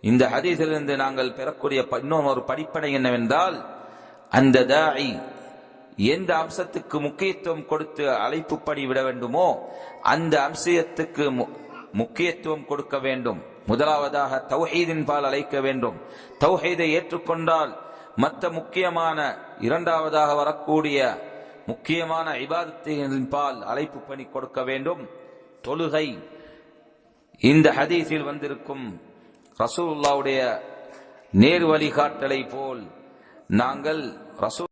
இந்த ஹதீஸிலிருந்து நாங்கள் பெறக்கூடிய இன்னொரு படிப்பனை என்னவென்றால், அந்த தாய் எந்த அம்சத்துக்கு முக்கியத்துவம் கொடுத்து அழைப்பு பணி விட வேண்டுமோ அந்த அம்சத்துக்கு முக்கியத்துவம் கொடுக்க வேண்டும். முதலாவதாக தௌஹீதின் பால் அழைக்க வேண்டும். தௌஹீதை ஏற்றுக்கொண்டால் மற்ற முக்கியமான இரண்டாவதாக வரக்கூடிய முக்கியமான இபாதத்தின் பால் அழைப்பு பணி கொடுக்க வேண்டும். தொழுகை, இந்த ஹதீஸில் வந்திருக்கும் ரசூலுல்லாஹ்வுடைய நேர் வழிகாட்டலை போல் நாங்கள் ரசூல்